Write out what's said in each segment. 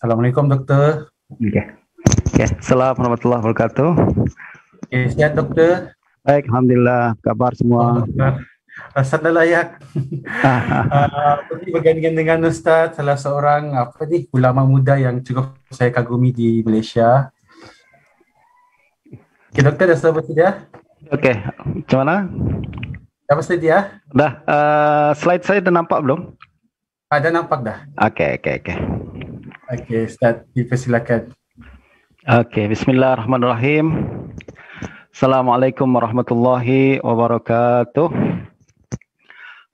Assalamualaikum dokter. Oke. Oke. Assalamualaikum warahmatullahi wabarakatuh. Sehat dokter? Baik, alhamdulillah. Kabar Oh semua. dokter, rasa layak. Tadi bergandingan dengan Ustaz, salah seorang ulama muda yang cukup saya kagumi di Malaysia. Oke dokter, dah selesai tidak? Oke, macam mana? Dah pasti dia? Dah, slide saya dah nampak belum? Ada nampak dah. Oke. Oke, Ustaz, dipersilakan. Oke, bismillahirrahmanirrahim. Assalamualaikum warahmatullahi wabarakatuh.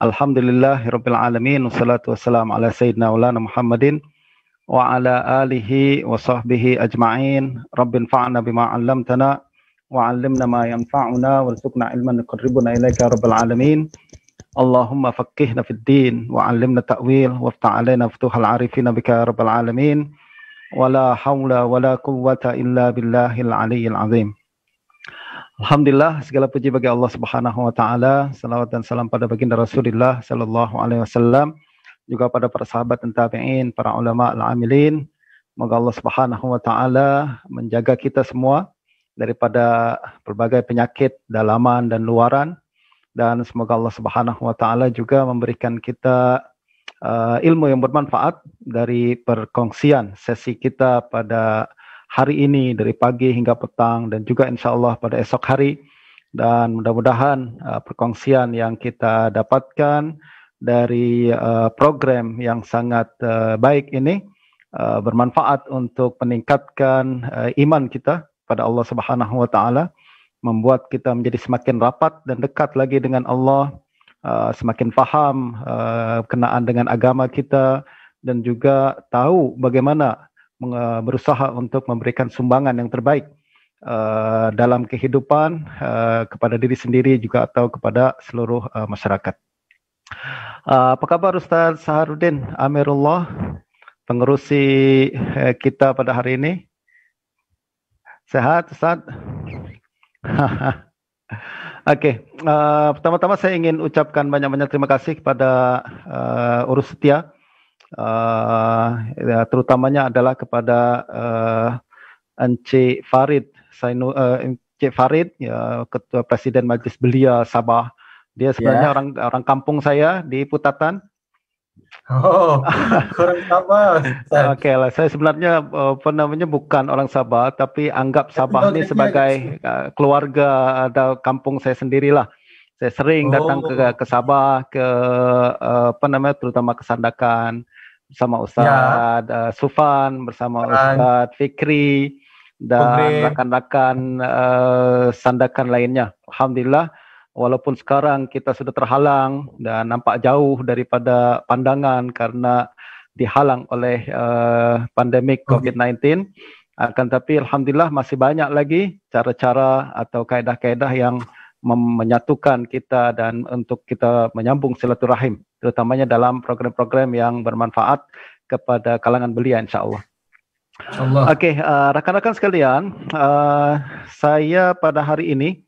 Alhamdulillahirabbil alamin wassalatu wassalamu ala sayyidina maulana Muhammadin wa ala alihi wa sahbihi ajma'in. Rabbinfa'na bima 'allamtana wa 'allimna ma yanfa'una warzuqna ilman yuqarribuna ilaika ya rabbal alamin. Allahumma faqqihna fid din wa 'allimna ta'wil waftah 'alaina futuhal 'arifina bika ya rabbal alamin. Wala haula wala quwwata illa billahil aliyyil azim. Alhamdulillah, segala puji bagi Allah Subhanahu wa taala. Salawat dan salam pada baginda Rasulullah sallallahu alaihi wasallam, juga pada para sahabat dan tabi'in, para ulama al-amilin. Semoga Allah Subhanahu wa taala menjaga kita semua daripada berbagai penyakit dalaman dan luaran, dan semoga Allah Subhanahu wa taala juga memberikan kita ilmu yang bermanfaat dari perkongsian sesi kita pada hari ini dari pagi hingga petang dan juga insya-Allah pada esok hari, dan mudah-mudahan perkongsian yang kita dapatkan dari program yang sangat baik ini bermanfaat untuk meningkatkan iman kita pada Allah Subhanahu wa taala, membuat kita menjadi semakin rapat dan dekat lagi dengan Allah, semakin faham kenaan dengan agama kita, dan juga tahu bagaimana berusaha untuk memberikan sumbangan yang terbaik dalam kehidupan kepada diri sendiri juga atau kepada seluruh masyarakat. Apa kabar Ustaz Saharuddin Amirullah, pengerusi kita pada hari ini? Sehat Ustaz? Oke, pertama-tama saya ingin ucapkan banyak-banyak terima kasih kepada Urus Setia, terutamanya adalah kepada Encik Farid Encik Farid, Ketua Presiden Majlis Belia Sabah. Dia sebenarnya orang kampung saya di Putatan. Oh, kurang Sabah. Oke lah, saya sebenarnya bukan orang Sabah, tapi anggap Sabah ini sebagai keluarga atau kampung saya sendirilah. Saya sering datang ke Sabah, ke terutama ke Sandakan bersama Ustaz Sufan, bersama Ustaz Fikri dan rakan-rakan Sandakan lainnya. Alhamdulillah, walaupun sekarang kita sudah terhalang dan nampak jauh daripada pandangan karena dihalang oleh pandemik COVID-19, akan tapi alhamdulillah masih banyak lagi cara-cara atau kaedah-kaedah yang menyatukan kita dan untuk kita menyambung silaturahim, terutamanya dalam program-program yang bermanfaat kepada kalangan belia insya-Allah. Oke, rakan-rakan sekalian, saya pada hari ini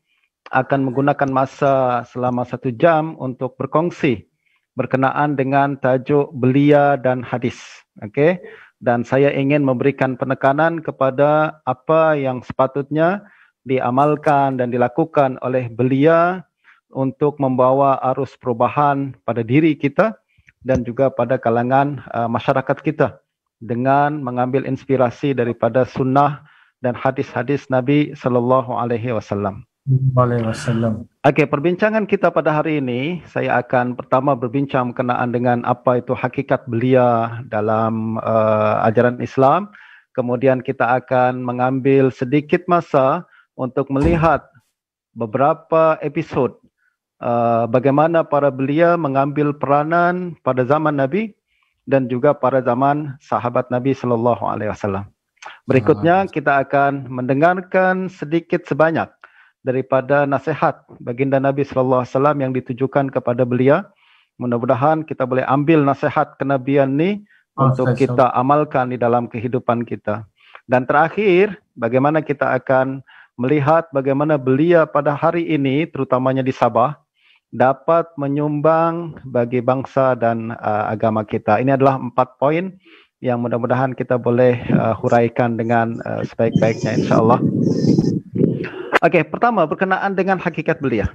akan menggunakan masa selama 1 jam untuk berkongsi berkenaan dengan tajuk belia dan hadis. Okey, dan saya ingin memberikan penekanan kepada apa yang sepatutnya diamalkan dan dilakukan oleh belia untuk membawa arus perubahan pada diri kita dan juga pada kalangan masyarakat kita dengan mengambil inspirasi daripada sunnah dan hadis-hadis Nabi sallallahu alaihi wasallam. Okey, perbincangan kita pada hari ini, saya akan pertama berbincang berkenaan dengan apa itu hakikat belia dalam ajaran Islam. Kemudian kita akan mengambil sedikit masa untuk melihat beberapa episod bagaimana para belia mengambil peranan pada zaman Nabi dan juga pada zaman sahabat Nabi sallallahu alaihi wasallam. Berikutnya kita akan mendengarkan sedikit sebanyak daripada nasihat baginda Nabi sallallahu alaihi wasallam yang ditujukan kepada belia. Mudah-mudahan kita boleh ambil nasihat kenabian ni untuk kita amalkan di dalam kehidupan kita. Dan terakhir, bagaimana kita akan melihat bagaimana belia pada hari ini, terutamanya di Sabah, dapat menyumbang bagi bangsa dan agama kita. Ini adalah 4 poin yang mudah-mudahan kita boleh huraikan dengan sebaik-baiknya insya-Allah. Okey, pertama berkenaan dengan hakikat belia.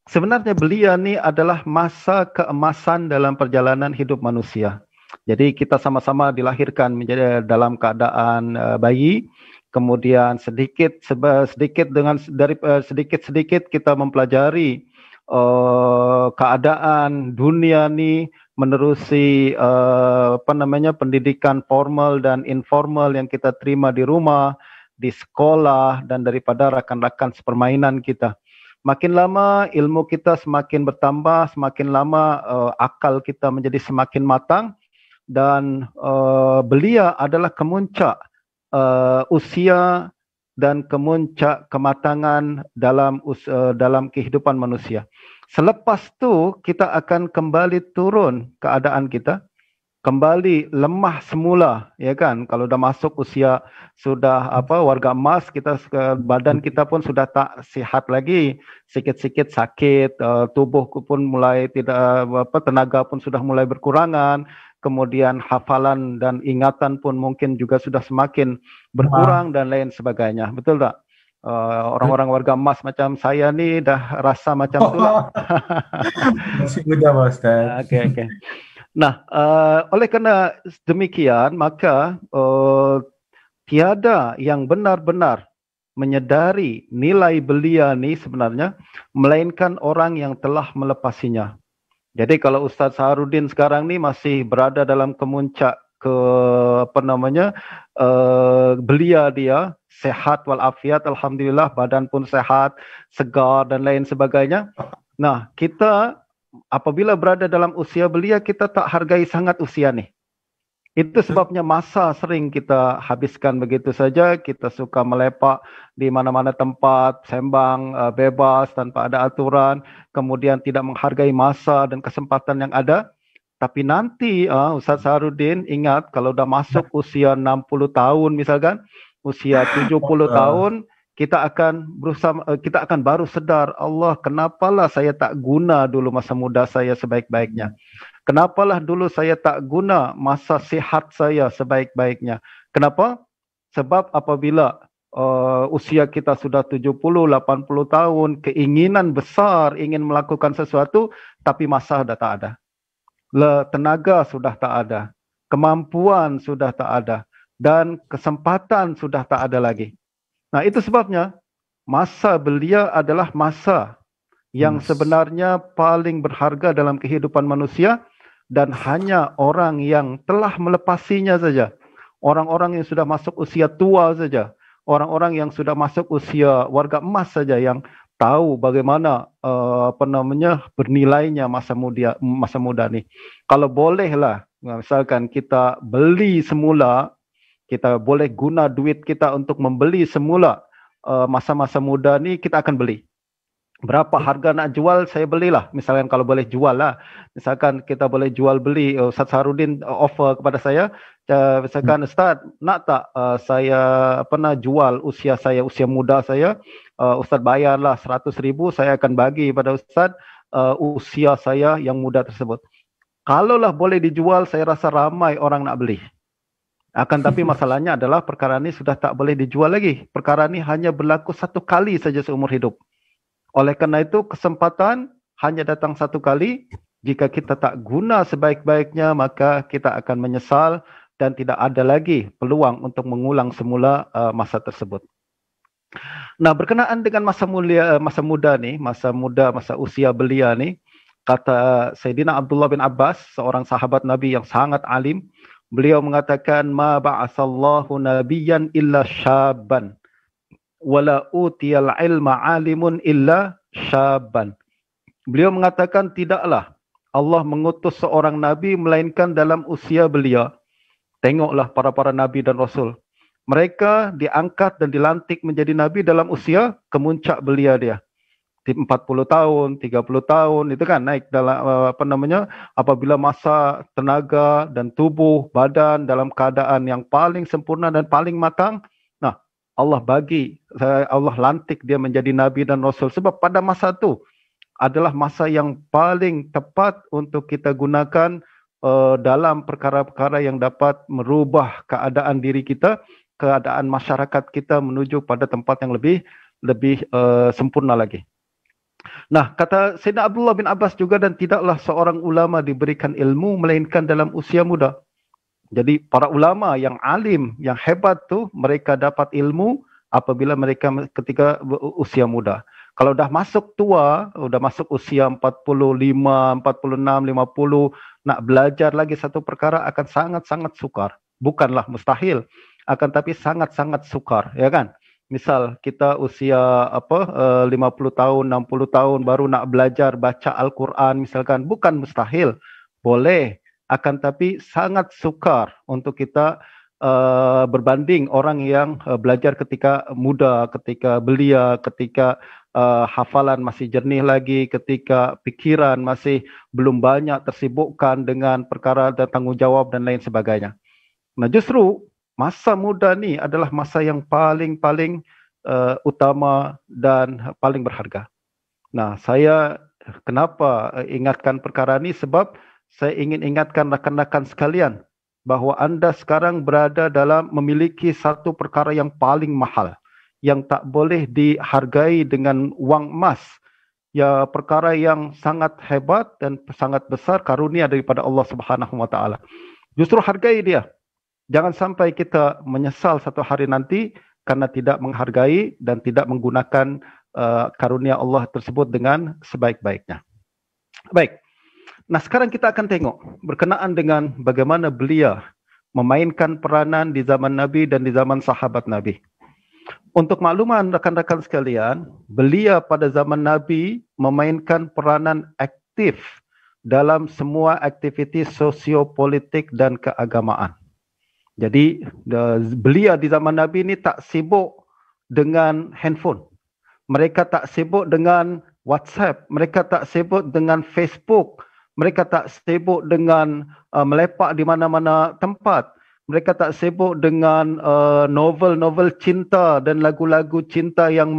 Sebenarnya belia ni adalah masa keemasan dalam perjalanan hidup manusia. Jadi kita sama-sama dilahirkan menjadi dalam keadaan bayi, kemudian sedikit kita mempelajari keadaan dunia ni menerusi pendidikan formal dan informal yang kita terima di rumah, di sekolah dan daripada rakan-rakan sepermainan kita. Makin lama ilmu kita semakin bertambah, semakin lama akal kita menjadi semakin matang, dan belia adalah kemuncak usia dan kemuncak kematangan dalam kehidupan manusia. Selepas tu kita akan kembali turun keadaan kita, kembali lemah semula, ya kan? Kalau dah masuk usia sudah warga emas, badan kita pun sudah tak sihat lagi, sikit-sikit sakit, tubuh pun mulai tidak tenaga pun sudah mulai berkurangan, kemudian hafalan dan ingatan pun mungkin juga sudah semakin berkurang dan lain sebagainya. Betul tak? Orang-orang warga emas macam saya ni dah rasa macam tu lah. Masih muda, Ustaz. Okey. Nah, oleh kerana demikian, maka tiada yang benar-benar menyedari nilai belia ni sebenarnya, melainkan orang yang telah melepasinya. Jadi kalau Ustaz Saharudin sekarang ni masih berada dalam kemuncak belia dia, sehat walafiat, alhamdulillah, badan pun sehat, segar dan lain sebagainya. Nah, kita apabila berada dalam usia belia, kita tak hargai sangat usia ni. Itu sebabnya masa sering kita habiskan begitu saja. Kita suka melepak di mana-mana tempat, sembang bebas tanpa ada aturan, kemudian tidak menghargai masa dan kesempatan yang ada. Tapi nanti Ustaz Saharudin ingat, kalau dah masuk usia 60 tahun misalkan, usia 70 tahun, kita akan baru sedar, Allah, kenapalah saya tak guna dulu masa muda saya sebaik-baiknya. Kenapalah dulu saya tak guna masa sihat saya sebaik-baiknya. Kenapa? Sebab apabila usia kita sudah 70, 80 tahun, keinginan besar ingin melakukan sesuatu, tapi masa dah tak ada. Tenaga sudah tak ada. Kemampuan sudah tak ada. Dan kesempatan sudah tak ada lagi. Nah, itu sebabnya masa belia adalah masa yang sebenarnya paling berharga dalam kehidupan manusia, dan hanya orang yang telah melepasinya saja, orang-orang yang sudah masuk usia tua saja, orang-orang yang sudah masuk usia warga emas saja yang tahu bagaimana bernilainya masa muda ni. Kalau bolehlah, misalkan kita beli semula, kita boleh guna duit kita untuk membeli semula masa-masa muda ni, kita akan beli. Berapa harga nak jual, saya belilah. Misalkan kalau boleh jual lah. Misalkan kita boleh jual beli, Ustaz Saharudin offer kepada saya, misalkan, Ustaz, nak tak saya jual usia muda saya, Ustaz bayarlah 100,000, saya akan bagi pada Ustaz usia saya yang muda tersebut. Kalaulah boleh dijual, saya rasa ramai orang nak beli. Akan tapi masalahnya adalah perkara ini sudah tak boleh dijual lagi. Perkara ini hanya berlaku satu kali saja seumur hidup. Oleh kerana itu, kesempatan hanya datang satu kali. Jika kita tak guna sebaik-baiknya, maka kita akan menyesal dan tidak ada lagi peluang untuk mengulang semula masa tersebut. Nah, berkenaan dengan masa muda ni, masa usia belia ni, kata Sayyidina Abdullah bin Abbas, seorang sahabat Nabi yang sangat alim, beliau mengatakan, ma ba'asallahu nabiyyan illa syabban wala utiyal ilma alimun illa syabban. Beliau mengatakan, tidaklah Allah mengutus seorang nabi melainkan dalam usia belia. Tengoklah para nabi dan rasul. Mereka diangkat dan dilantik menjadi nabi dalam usia kemuncak belia dia. 40 tahun, 30 tahun, itu kan naik dalam apabila masa tenaga dan tubuh, badan dalam keadaan yang paling sempurna dan paling matang. Allah lantik dia menjadi nabi dan rasul, sebab pada masa itu adalah masa yang paling tepat untuk kita gunakan dalam perkara-perkara yang dapat merubah keadaan diri kita, keadaan masyarakat kita menuju pada tempat yang lebih sempurna lagi. Nah, kata Sayyidina Abdullah bin Abbas juga, dan tidaklah seorang ulama diberikan ilmu melainkan dalam usia muda. Jadi para ulama yang alim, yang hebat tu, mereka dapat ilmu apabila mereka ketika usia muda. Kalau dah masuk tua, dah masuk usia 45, 46, 50, nak belajar lagi satu perkara akan sangat-sangat sukar. Bukanlah mustahil, akan tapi sangat-sangat sukar, ya kan? Misal kita usia 50 tahun, 60 tahun baru nak belajar baca Al-Quran misalkan, bukan mustahil, boleh. Akan tapi sangat sukar untuk kita berbanding orang yang belajar ketika muda, ketika belia, ketika hafalan masih jernih lagi, ketika pikiran masih belum banyak tersibukkan dengan perkara dan tanggungjawab dan lain sebagainya. Nah, justru masa muda ni adalah masa yang paling utama dan paling berharga. Nah, saya kenapa ingatkan perkara ni, sebab saya ingin ingatkan rakan-rakan sekalian bahawa anda sekarang berada dalam memiliki satu perkara yang paling mahal, yang tak boleh dihargai dengan wang emas. Ya, perkara yang sangat hebat dan sangat besar, karunia daripada Allah Subhanahu Wa Taala. Justru hargai dia. Jangan sampai kita menyesal satu hari nanti karena tidak menghargai dan tidak menggunakan karunia Allah tersebut dengan sebaik-baiknya. Baik. Nah, sekarang kita akan tengok berkenaan dengan bagaimana belia memainkan peranan di zaman Nabi dan di zaman sahabat Nabi. Untuk makluman rakan-rakan sekalian, belia pada zaman Nabi memainkan peranan aktif dalam semua aktiviti sosiopolitik dan keagamaan. Jadi, belia di zaman Nabi ini tak sibuk dengan handphone. Mereka tak sibuk dengan WhatsApp. Mereka tak sibuk dengan Facebook. Mereka tak sibuk dengan melepak di mana-mana tempat. Mereka tak sibuk dengan novel-novel cinta dan lagu-lagu cinta yang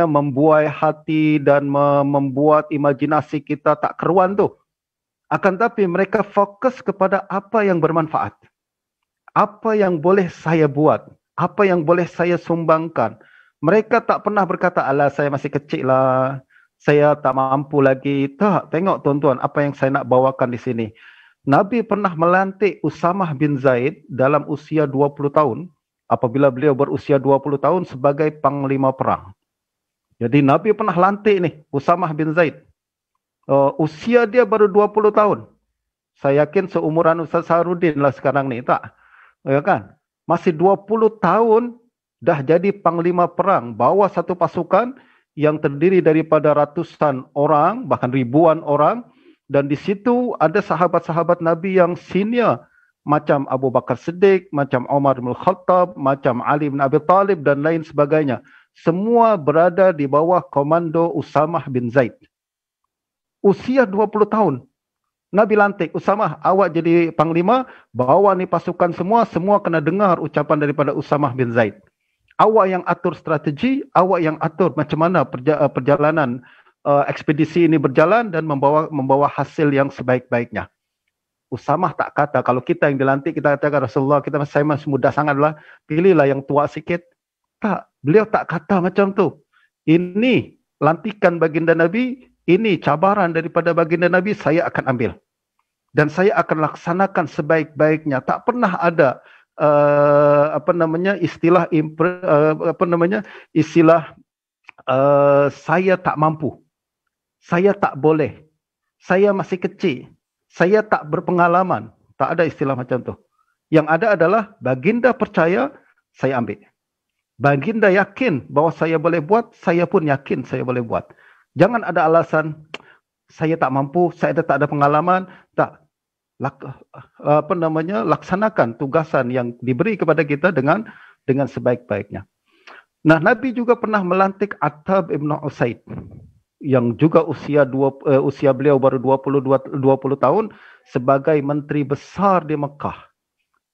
membuai hati dan membuat imajinasi kita tak keruan tu. Akan tapi mereka fokus kepada apa yang bermanfaat. Apa yang boleh saya buat? Apa yang boleh saya sumbangkan? Mereka tak pernah berkata, alah saya masih kecil lah, saya tak mampu lagi. Tak, tengok tuan-tuan apa yang saya nak bawakan di sini. Nabi pernah melantik Usamah bin Zaid dalam usia 20 tahun, apabila beliau berusia 20 tahun sebagai panglima perang. Jadi Nabi pernah lantik ni, Usamah bin Zaid. Usia dia baru 20 tahun. Saya yakin seumuran Ustaz Saharudin lah sekarang ni, tak? Ya kan? Masih 20 tahun dah jadi panglima perang, bawa satu pasukan yang terdiri daripada ratusan orang, bahkan ribuan orang, dan di situ ada sahabat-sahabat Nabi yang senior, macam Abu Bakar Siddiq, macam Umar bin Khattab, macam Ali bin Abi Talib dan lain sebagainya. Semua berada di bawah komando Usamah bin Zaid. Usia 20 tahun. Nabi lantik, Usamah, awak jadi panglima, bawa ni pasukan semua kena dengar ucapan daripada Usamah bin Zaid. Awak yang atur strategi, awak yang atur macam mana perjalanan ekspedisi ini berjalan dan membawa hasil yang sebaik-baiknya. Usamah tak kata, kalau kita yang dilantik, kita katakan Rasulullah, saya masih muda sangatlah, pilihlah yang tua sikit. Tak, beliau tak kata macam tu. Ini lantikan baginda Nabi, ini cabaran daripada baginda Nabi, saya akan ambil. Dan saya akan laksanakan sebaik-baiknya. Tak pernah ada istilah saya tak mampu, saya tak boleh, saya masih kecil, saya tak berpengalaman. Tak ada istilah macam tu. Yang ada adalah baginda percaya, saya ambil. Baginda yakin bahawa saya boleh buat, saya pun yakin saya boleh buat. Jangan ada alasan saya tak mampu, saya tak ada pengalaman. Tak. Laksanakan tugasan yang diberi kepada kita dengan sebaik-baiknya. Nah, Nabi juga pernah melantik Attab ibn Usaid yang juga usia beliau baru 20 tahun sebagai menteri besar di Mekah.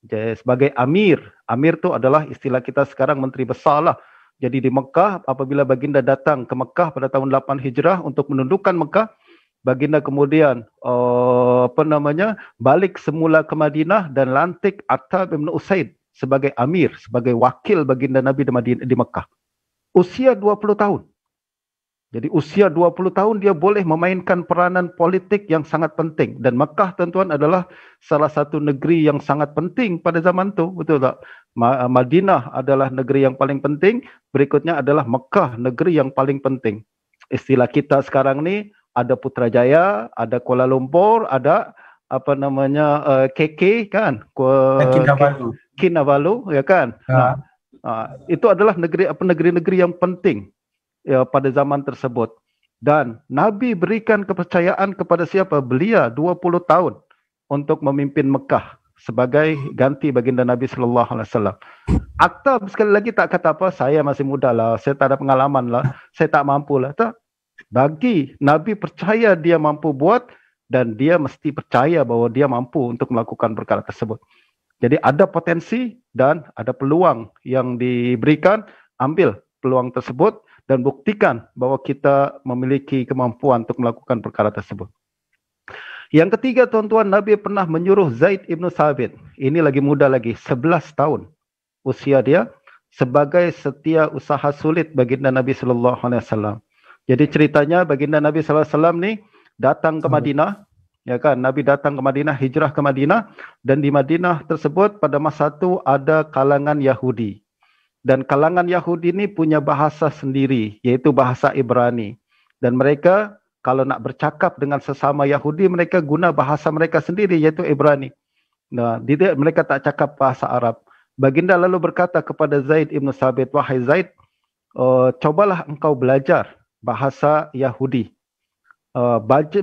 Jadi, sebagai amir. Amir tu adalah istilah kita sekarang menteri besar lah. Jadi di Mekah, apabila baginda datang ke Mekah pada tahun 8 Hijrah untuk menundukkan Mekah, baginda kemudian balik semula ke Madinah dan lantik Attab bin Usaid sebagai amir, sebagai wakil baginda Nabi di Mekah. Usia 20 tahun. Jadi usia 20 tahun dia boleh memainkan peranan politik yang sangat penting. Dan Mekah tuan-tuan adalah salah satu negeri yang sangat penting pada zaman itu. Betul tak? Madinah adalah negeri yang paling penting. Berikutnya adalah Mekah, negeri yang paling penting. Istilah kita sekarang ni ada Putrajaya, ada Kuala Lumpur, ada KK kan? Kinabalu, ya kan? Itu adalah negeri-negeri yang penting pada zaman tersebut. Dan Nabi berikan kepercayaan kepada siapa? Belia 20 tahun untuk memimpin Mekah sebagai ganti baginda Nabi sallallahu alaihi wasallam. Attab sekali lagi tak kata apa, saya masih muda lah, saya tak ada pengalaman lah, saya tak mampu lah. Tak. Bagi Nabi percaya dia mampu buat dan dia mesti percaya bahwa dia mampu untuk melakukan perkara tersebut. Jadi ada potensi dan ada peluang yang diberikan, ambil peluang tersebut dan buktikan bahwa kita memiliki kemampuan untuk melakukan perkara tersebut. Yang ketiga tuan-tuan, Nabi pernah menyuruh Zaid ibn Thabit, ini lagi muda lagi, 11 tahun usia dia, sebagai setia usaha sulit baginda Nabi sallallahu alaihi wasallam. Jadi ceritanya baginda Nabi sallallahu alaihi wasallam ni datang ke Madinah, ya kan? Nabi datang ke Madinah, hijrah ke Madinah, dan di Madinah tersebut pada masa itu ada kalangan Yahudi. Dan kalangan Yahudi ini punya bahasa sendiri, yaitu bahasa Ibrani. Dan mereka kalau nak bercakap dengan sesama Yahudi, mereka guna bahasa mereka sendiri, yaitu Ibrani. Nah, mereka tak cakap bahasa Arab. Baginda lalu berkata kepada Zaid ibn Thabit, wahai Zaid, cobalah engkau belajar bahasa Yahudi.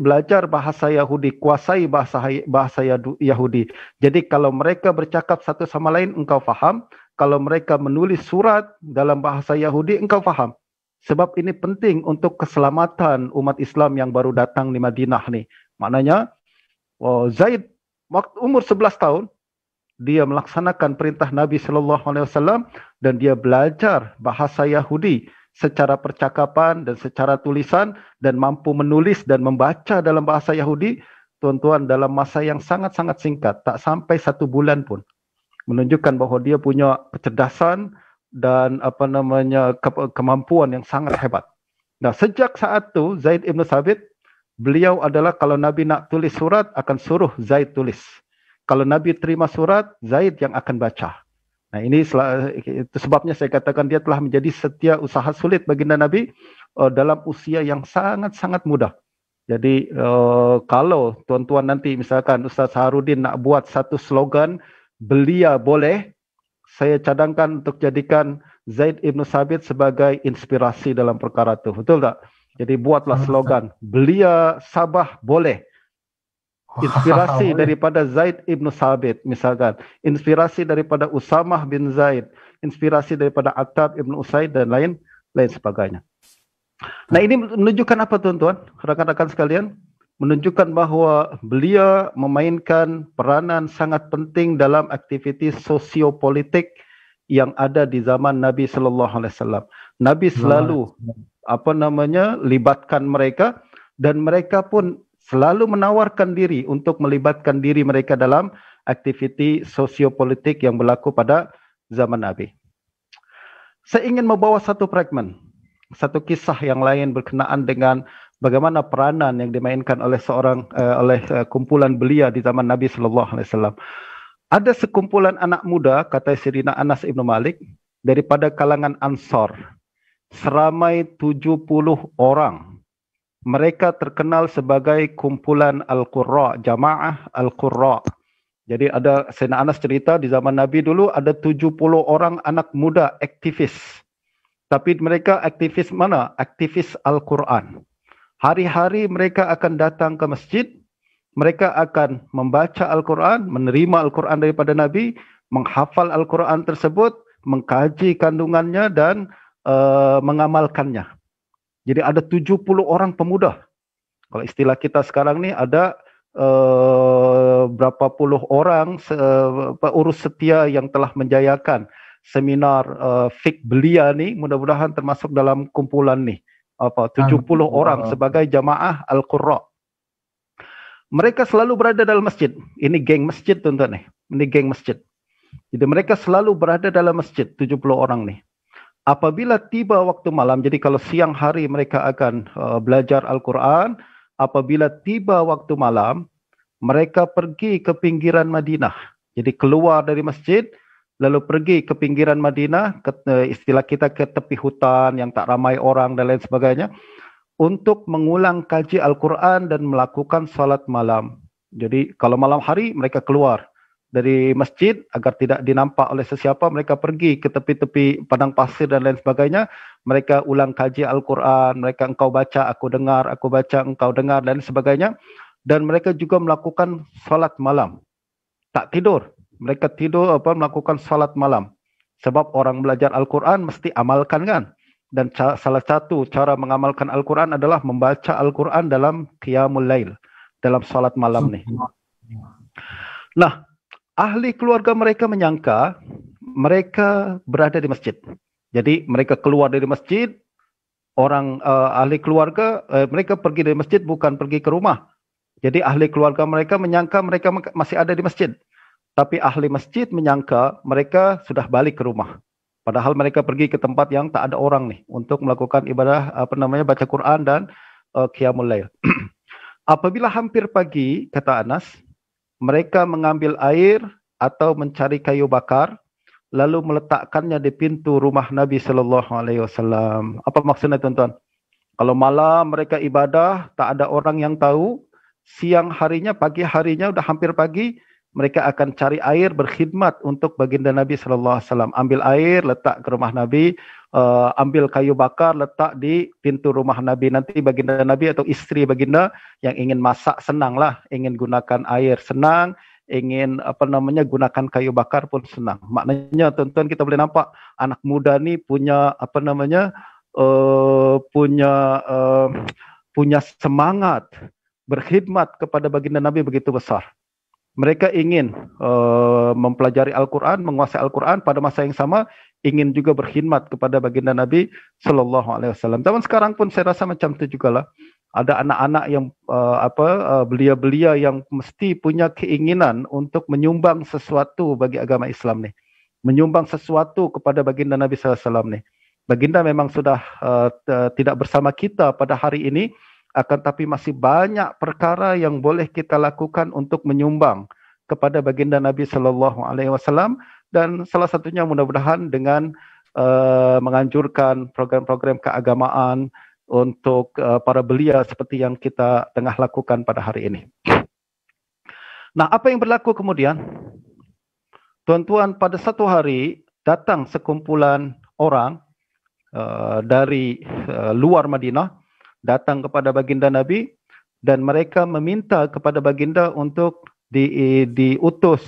Belajar bahasa Yahudi, kuasai bahasa Yahudi. Jadi kalau mereka bercakap satu sama lain, engkau faham. Kalau mereka menulis surat dalam bahasa Yahudi, engkau faham. Sebab ini penting untuk keselamatan umat Islam yang baru datang di Madinah ni. Maknanya, Zaid waktu umur 11 tahun, dia melaksanakan perintah Nabi sallallahu alaihi wasallam dan dia belajar bahasa Yahudi secara percakapan dan secara tulisan dan mampu menulis dan membaca dalam bahasa Yahudi, tuan-tuan, dalam masa yang sangat-sangat singkat, tak sampai 1 bulan pun. Menunjukkan bahawa dia punya kecerdasan dan kemampuan yang sangat hebat. Nah, sejak saat itu Zaid ibn Thabit, beliau adalah kalau Nabi nak tulis surat akan suruh Zaid tulis. Kalau Nabi terima surat, Zaid yang akan baca. Nah, ini itu sebabnya saya katakan dia telah menjadi setia usaha sulit baginda Nabi dalam usia yang sangat-sangat muda. Jadi kalau tuan-tuan nanti misalkan Ustaz Harudin nak buat satu slogan, belia boleh, saya cadangkan untuk jadikan Zaid ibn Thabit sebagai inspirasi dalam perkara itu. Betul tak? Jadi buatlah slogan, belia Sabah boleh. Inspirasi daripada Zaid ibn Thabit misalkan. Inspirasi daripada Usamah bin Zaid. Inspirasi daripada Attab ibn Usaid dan lain sebagainya. Nah, ini menunjukkan apa tuan-tuan? Rakan-rakan sekalian? Menunjukkan bahawa belia memainkan peranan sangat penting dalam aktiviti sosiopolitik yang ada di zaman Nabi sallallahu alaihi wasallam. Nabi selalu libatkan mereka dan mereka pun selalu menawarkan diri untuk melibatkan diri mereka dalam aktiviti sosiopolitik yang berlaku pada zaman Nabi. Saya ingin membawa satu fragmen, satu kisah yang lain berkenaan dengan bagaimana peranan yang dimainkan oleh kumpulan belia di zaman Nabi sallallahu alaihi wasallam. Ada sekumpulan anak muda, kata Sayyidina Anas Ibn Malik, daripada kalangan Ansar, seramai 70 orang. Mereka terkenal sebagai kumpulan Al-Qurra, Jamaah Al-Qurra. Jadi ada Sayyidina Anas cerita di zaman Nabi dulu ada 70 orang anak muda aktivis. Tapi mereka aktivis mana? Aktivis Al-Quran. Hari-hari mereka akan datang ke masjid, mereka akan membaca Al-Quran, menerima Al-Quran daripada Nabi, menghafal Al-Quran tersebut, mengkaji kandungannya dan mengamalkannya. Jadi ada 70 orang pemuda. Kalau istilah kita sekarang ni ada berapa puluh orang urus setia yang telah menjayakan seminar fik belia ni, mudah-mudahan termasuk dalam kumpulan ni. 70 orang sebagai jamaah Al-Qurra. Mereka selalu berada dalam masjid. Ini geng masjid tuan-tuan nih. Ini geng masjid. Jadi mereka selalu berada dalam masjid, 70 orang nih. Apabila tiba waktu malam, jadi kalau siang hari mereka akan belajar Al-Quran, apabila tiba waktu malam, mereka pergi ke pinggiran Madinah. Jadi keluar dari masjid, lalu pergi ke pinggiran Madinah, istilah kita ke tepi hutan yang tak ramai orang dan lain sebagainya, untuk mengulang kaji Al-Quran dan melakukan salat malam. Jadi kalau malam hari mereka keluar dari masjid agar tidak dinampak oleh sesiapa, mereka pergi ke tepi-tepi padang pasir dan lain sebagainya. Mereka ulang kaji Al-Quran, mereka engkau baca, aku dengar, aku baca, engkau dengar dan sebagainya. Dan mereka juga melakukan salat malam. Tak tidur. Mereka tidur melakukan salat malam. Sebab orang belajar Al-Quran mesti amalkan kan. Dan salah satu cara mengamalkan Al-Quran adalah membaca Al-Quran dalam Qiyamul Lail, dalam salat malam ni. Nah, ahli keluarga mereka menyangka mereka berada di masjid. Jadi mereka keluar dari masjid, orang ahli keluarga, mereka pergi dari masjid bukan pergi ke rumah. Jadi ahli keluarga mereka menyangka mereka masih ada di masjid. Tapi ahli masjid menyangka mereka sudah balik ke rumah. Padahal mereka pergi ke tempat yang tak ada orang nih untuk melakukan ibadah baca Quran dan Qiyamul Lail. Apabila hampir pagi, kata Anas, mereka mengambil air atau mencari kayu bakar lalu meletakkannya di pintu rumah Nabi sallallahu alaihi wasallam. Apa maksudnya tuan-tuan? Kalau malam mereka ibadah, tak ada orang yang tahu, siang harinya, pagi harinya udah hampir pagi, mereka akan cari air berkhidmat untuk baginda Nabi sallallahu alaihi wasallam. Ambil air, letak ke rumah Nabi, ambil kayu bakar, letak di pintu rumah Nabi. Nanti baginda Nabi atau istri baginda yang ingin masak senanglah, ingin gunakan air senang, ingin gunakan kayu bakar pun senang. Maknanya tuan-tuan kita boleh nampak anak muda ni punya punya semangat berkhidmat kepada baginda Nabi begitu besar. Mereka ingin mempelajari Al-Quran, menguasai Al-Quran, pada masa yang sama ingin juga berkhidmat kepada baginda Nabi sallallahu alaihi wasallam. Zaman sekarang pun saya rasa macam itu jugalah. Ada anak-anak yang belia-belia yang mesti punya keinginan untuk menyumbang sesuatu bagi agama Islam ni. Menyumbang sesuatu kepada baginda Nabi sallallahu alaihi wasallam ni. Baginda memang sudah tidak bersama kita pada hari ini, akan tapi masih banyak perkara yang boleh kita lakukan untuk menyumbang kepada baginda Nabi sallallahu alaihi wasallam, dan salah satunya mudah-mudahan dengan menganjurkan program-program keagamaan untuk para belia seperti yang kita tengah lakukan pada hari ini. Nah, apa yang berlaku kemudian? Tuan-tuan, pada satu hari datang sekumpulan orang dari luar Madinah, datang kepada baginda Nabi dan mereka meminta kepada baginda untuk diutus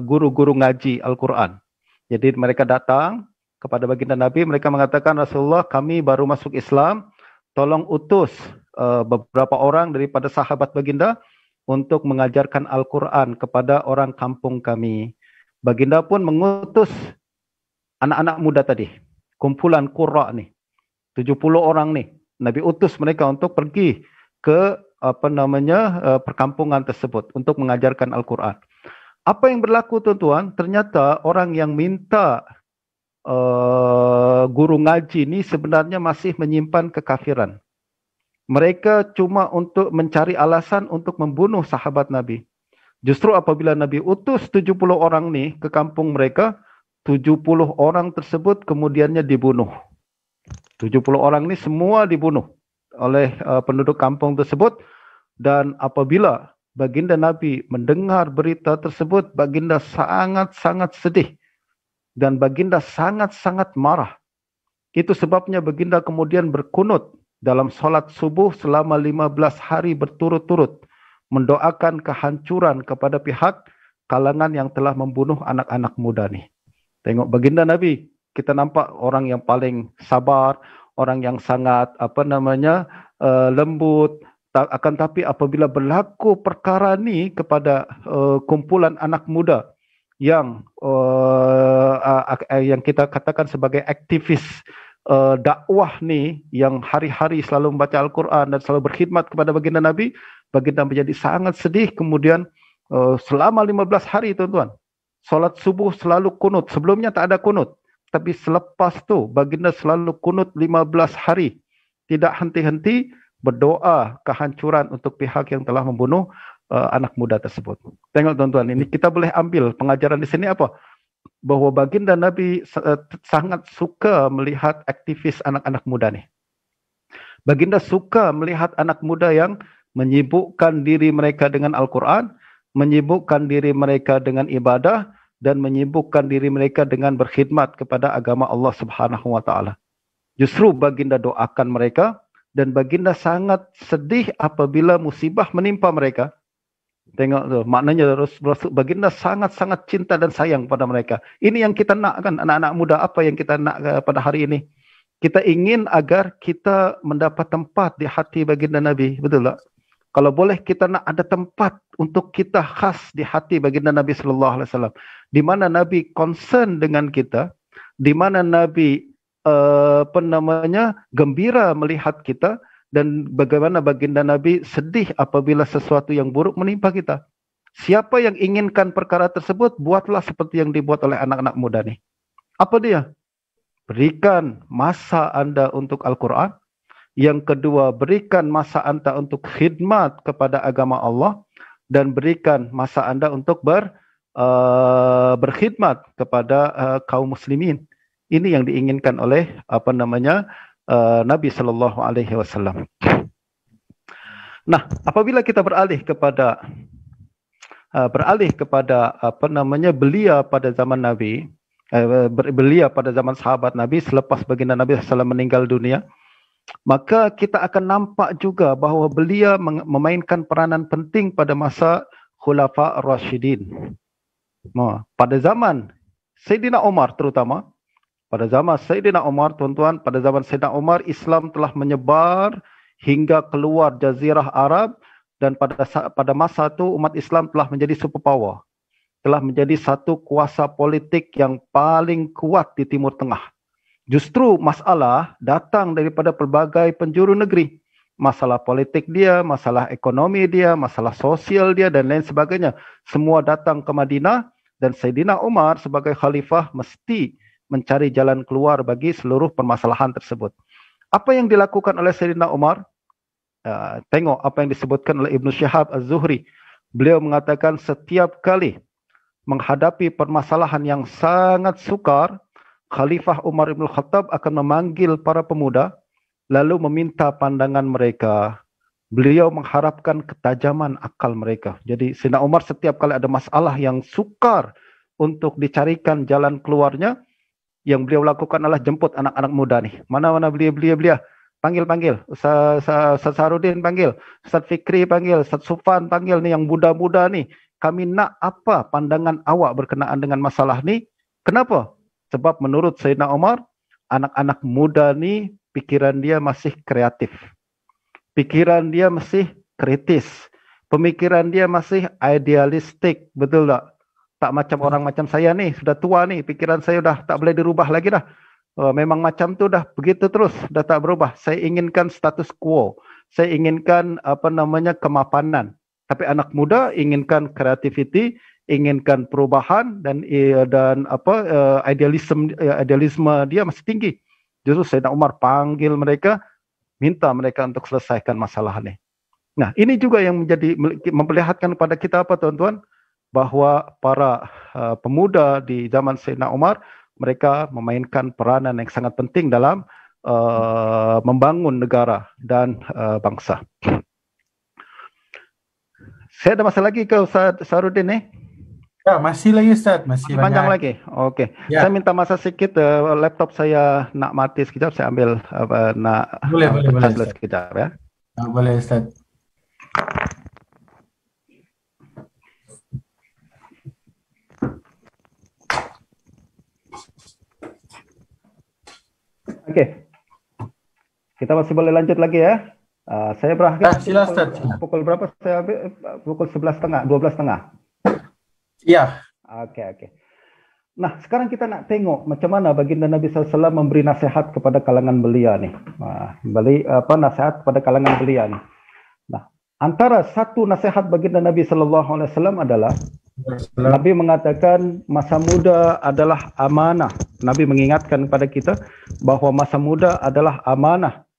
guru-guru ngaji Al-Quran. Jadi mereka datang kepada baginda Nabi, mereka mengatakan, Rasulullah, kami baru masuk Islam, tolong utus beberapa orang daripada sahabat baginda untuk mengajarkan Al-Quran kepada orang kampung kami. Baginda pun mengutus anak-anak muda tadi, kumpulan qurra ni, 70 orang ni. Nabi utus mereka untuk pergi ke perkampungan tersebut untuk mengajarkan Al-Quran. Apa yang berlaku tuan-tuan? Ternyata orang yang minta guru ngaji ni sebenarnya masih menyimpan kekafiran. Mereka cuma untuk mencari alasan untuk membunuh sahabat Nabi. Justru apabila Nabi utus 70 orang ni ke kampung mereka, 70 orang tersebut kemudiannya dibunuh. 70 orang ni semua dibunuh oleh penduduk kampung tersebut, dan apabila baginda Nabi mendengar berita tersebut, baginda sangat-sangat sedih dan baginda sangat-sangat marah. Itu sebabnya baginda kemudian berkunut dalam solat subuh selama 15 hari berturut-turut, mendoakan kehancuran kepada pihak kalangan yang telah membunuh anak-anak muda ni. Tengok baginda Nabi, kita nampak orang yang paling sabar, orang yang sangat lembut. Akan tapi apabila berlaku perkara ni kepada kumpulan anak muda yang kita katakan sebagai aktivis dakwah nih yang hari-hari selalu membaca Al-Quran dan selalu berkhidmat kepada baginda Nabi, baginda menjadi sangat sedih. Kemudian selama 15 hari tuan-tuan, solat subuh selalu kunut. Sebelumnya tak ada kunut, tapi selepas tu baginda selalu kunut 15 hari. Tidak henti-henti berdoa kehancuran untuk pihak yang telah membunuh anak muda tersebut. Tengok tuan-tuan, ini kita boleh ambil pengajaran di sini apa? Bahwa baginda Nabi sangat suka melihat aktivis anak-anak muda nih. Baginda suka melihat anak muda yang menyibukkan diri mereka dengan Al-Quran, menyibukkan diri mereka dengan ibadah, dan menyibukkan diri mereka dengan berkhidmat kepada agama Allah Subhanahu wa taala. Justru baginda doakan mereka, dan baginda sangat sedih apabila musibah menimpa mereka. Tengok tu, maknanya baginda sangat-sangat cinta dan sayang pada mereka. Ini yang kita nak kan, anak-anak muda, apa yang kita nak pada hari ini? Kita ingin agar kita mendapat tempat di hati baginda Nabi, betul tak? Kalau boleh kita nak ada tempat untuk kita khas di hati baginda Nabi sallallahu alaihi wasallam, di mana Nabi concern dengan kita, di mana Nabi gembira melihat kita, dan bagaimana baginda Nabi sedih apabila sesuatu yang buruk menimpa kita. Siapa yang inginkan perkara tersebut, buatlah seperti yang dibuat oleh anak-anak muda nih. Apa dia? Berikan masa anda untuk Al-Quran. Yang kedua, berikan masa anda untuk khidmat kepada agama Allah. Dan berikan masa anda untuk berkhidmat kepada kaum muslimin. Ini yang diinginkan oleh Nabi sallallahu alaihi wasallam. Nah, apabila kita beralih kepada belia pada zaman Nabi, belia pada zaman sahabat Nabi selepas baginda Nabi sallallahu meninggal dunia, maka kita akan nampak juga bahawa belia memainkan peranan penting pada masa Khulafa Ar-Rashidin. Pada zaman Sayyidina Umar terutama, pada zaman Sayyidina Umar, tuan-tuan, pada zaman Sayyidina Umar, Islam telah menyebar hingga keluar Jazirah Arab, dan pada masa itu umat Islam telah menjadi superpower. Telah menjadi satu kuasa politik yang paling kuat di Timur Tengah. Justru masalah datang daripada pelbagai penjuru negeri. Masalah politik dia, masalah ekonomi dia, masalah sosial dia dan lain sebagainya. Semua datang ke Madinah, dan Sayyidina Umar sebagai khalifah mesti mencari jalan keluar bagi seluruh permasalahan tersebut. Apa yang dilakukan oleh Sayyidina Umar? Tengok apa yang disebutkan oleh Ibnu Syihab Az-Zuhri. Beliau mengatakan setiap kali menghadapi permasalahan yang sangat sukar, Khalifah Umar Ibn Khattab akan memanggil para pemuda, lalu meminta pandangan mereka. Beliau mengharapkan ketajaman akal mereka. Jadi Sayyidina Umar setiap kali ada masalah yang sukar untuk dicarikan jalan keluarnya, yang beliau lakukan adalah jemput anak-anak muda nih. Mana-mana belia. Panggil. Ustaz Sarudin panggil. Ustaz Fikri panggil. Ustaz Sufan panggil nih, yang muda-muda nih. Kami nak apa pandangan awak berkenaan dengan masalah ni? Kenapa? Sebab menurut Sayyidina Umar, anak-anak muda ni pikiran dia masih kreatif. Pikiran dia masih kritis. Pemikiran dia masih idealistik. Betul tak? Tak macam orang macam saya nih, sudah tua nih, pikiran saya dah tak boleh dirubah lagi dah. Memang macam tu dah, begitu terus, dah tak berubah. Saya inginkan status quo. Saya inginkan kemapanan. Tapi anak muda inginkan kreativiti, inginkan perubahan dan idealisme dia masih tinggi. Justru Sayyidina Umar panggil mereka, minta mereka untuk selesaikan masalah ini. Nah, ini juga yang memperlihatkan kepada kita apa, tuan-tuan? Bahawa para pemuda di zaman Sayyidina Umar, mereka memainkan peranan yang sangat penting dalam membangun negara dan bangsa. Saya ada masa lagi ke Ustaz Sarudin ni? Ya, masih lagi Ustaz, masih panjang lagi. Okey. Ya. Saya minta masa sikit, laptop saya nak mati sekejap, saya ambil boleh sekejap ya. Boleh Ustaz. Okey. Kita masih boleh lanjut lagi ya. Saya berakhir pukul berapa saya ambil? Pukul 11.30, 12.30. Ya. Okey. Nah, sekarang kita nak tengok macam mana baginda Nabi SAW memberi nasihat kepada kalangan belia ni. Nasihat kepada kalangan belia ni. Nah, antara satu nasihat baginda Nabi SAW adalah Nabi mengatakan masa muda adalah amanah. Nabi mengingatkan kepada kita bahawa masa muda adalah amanah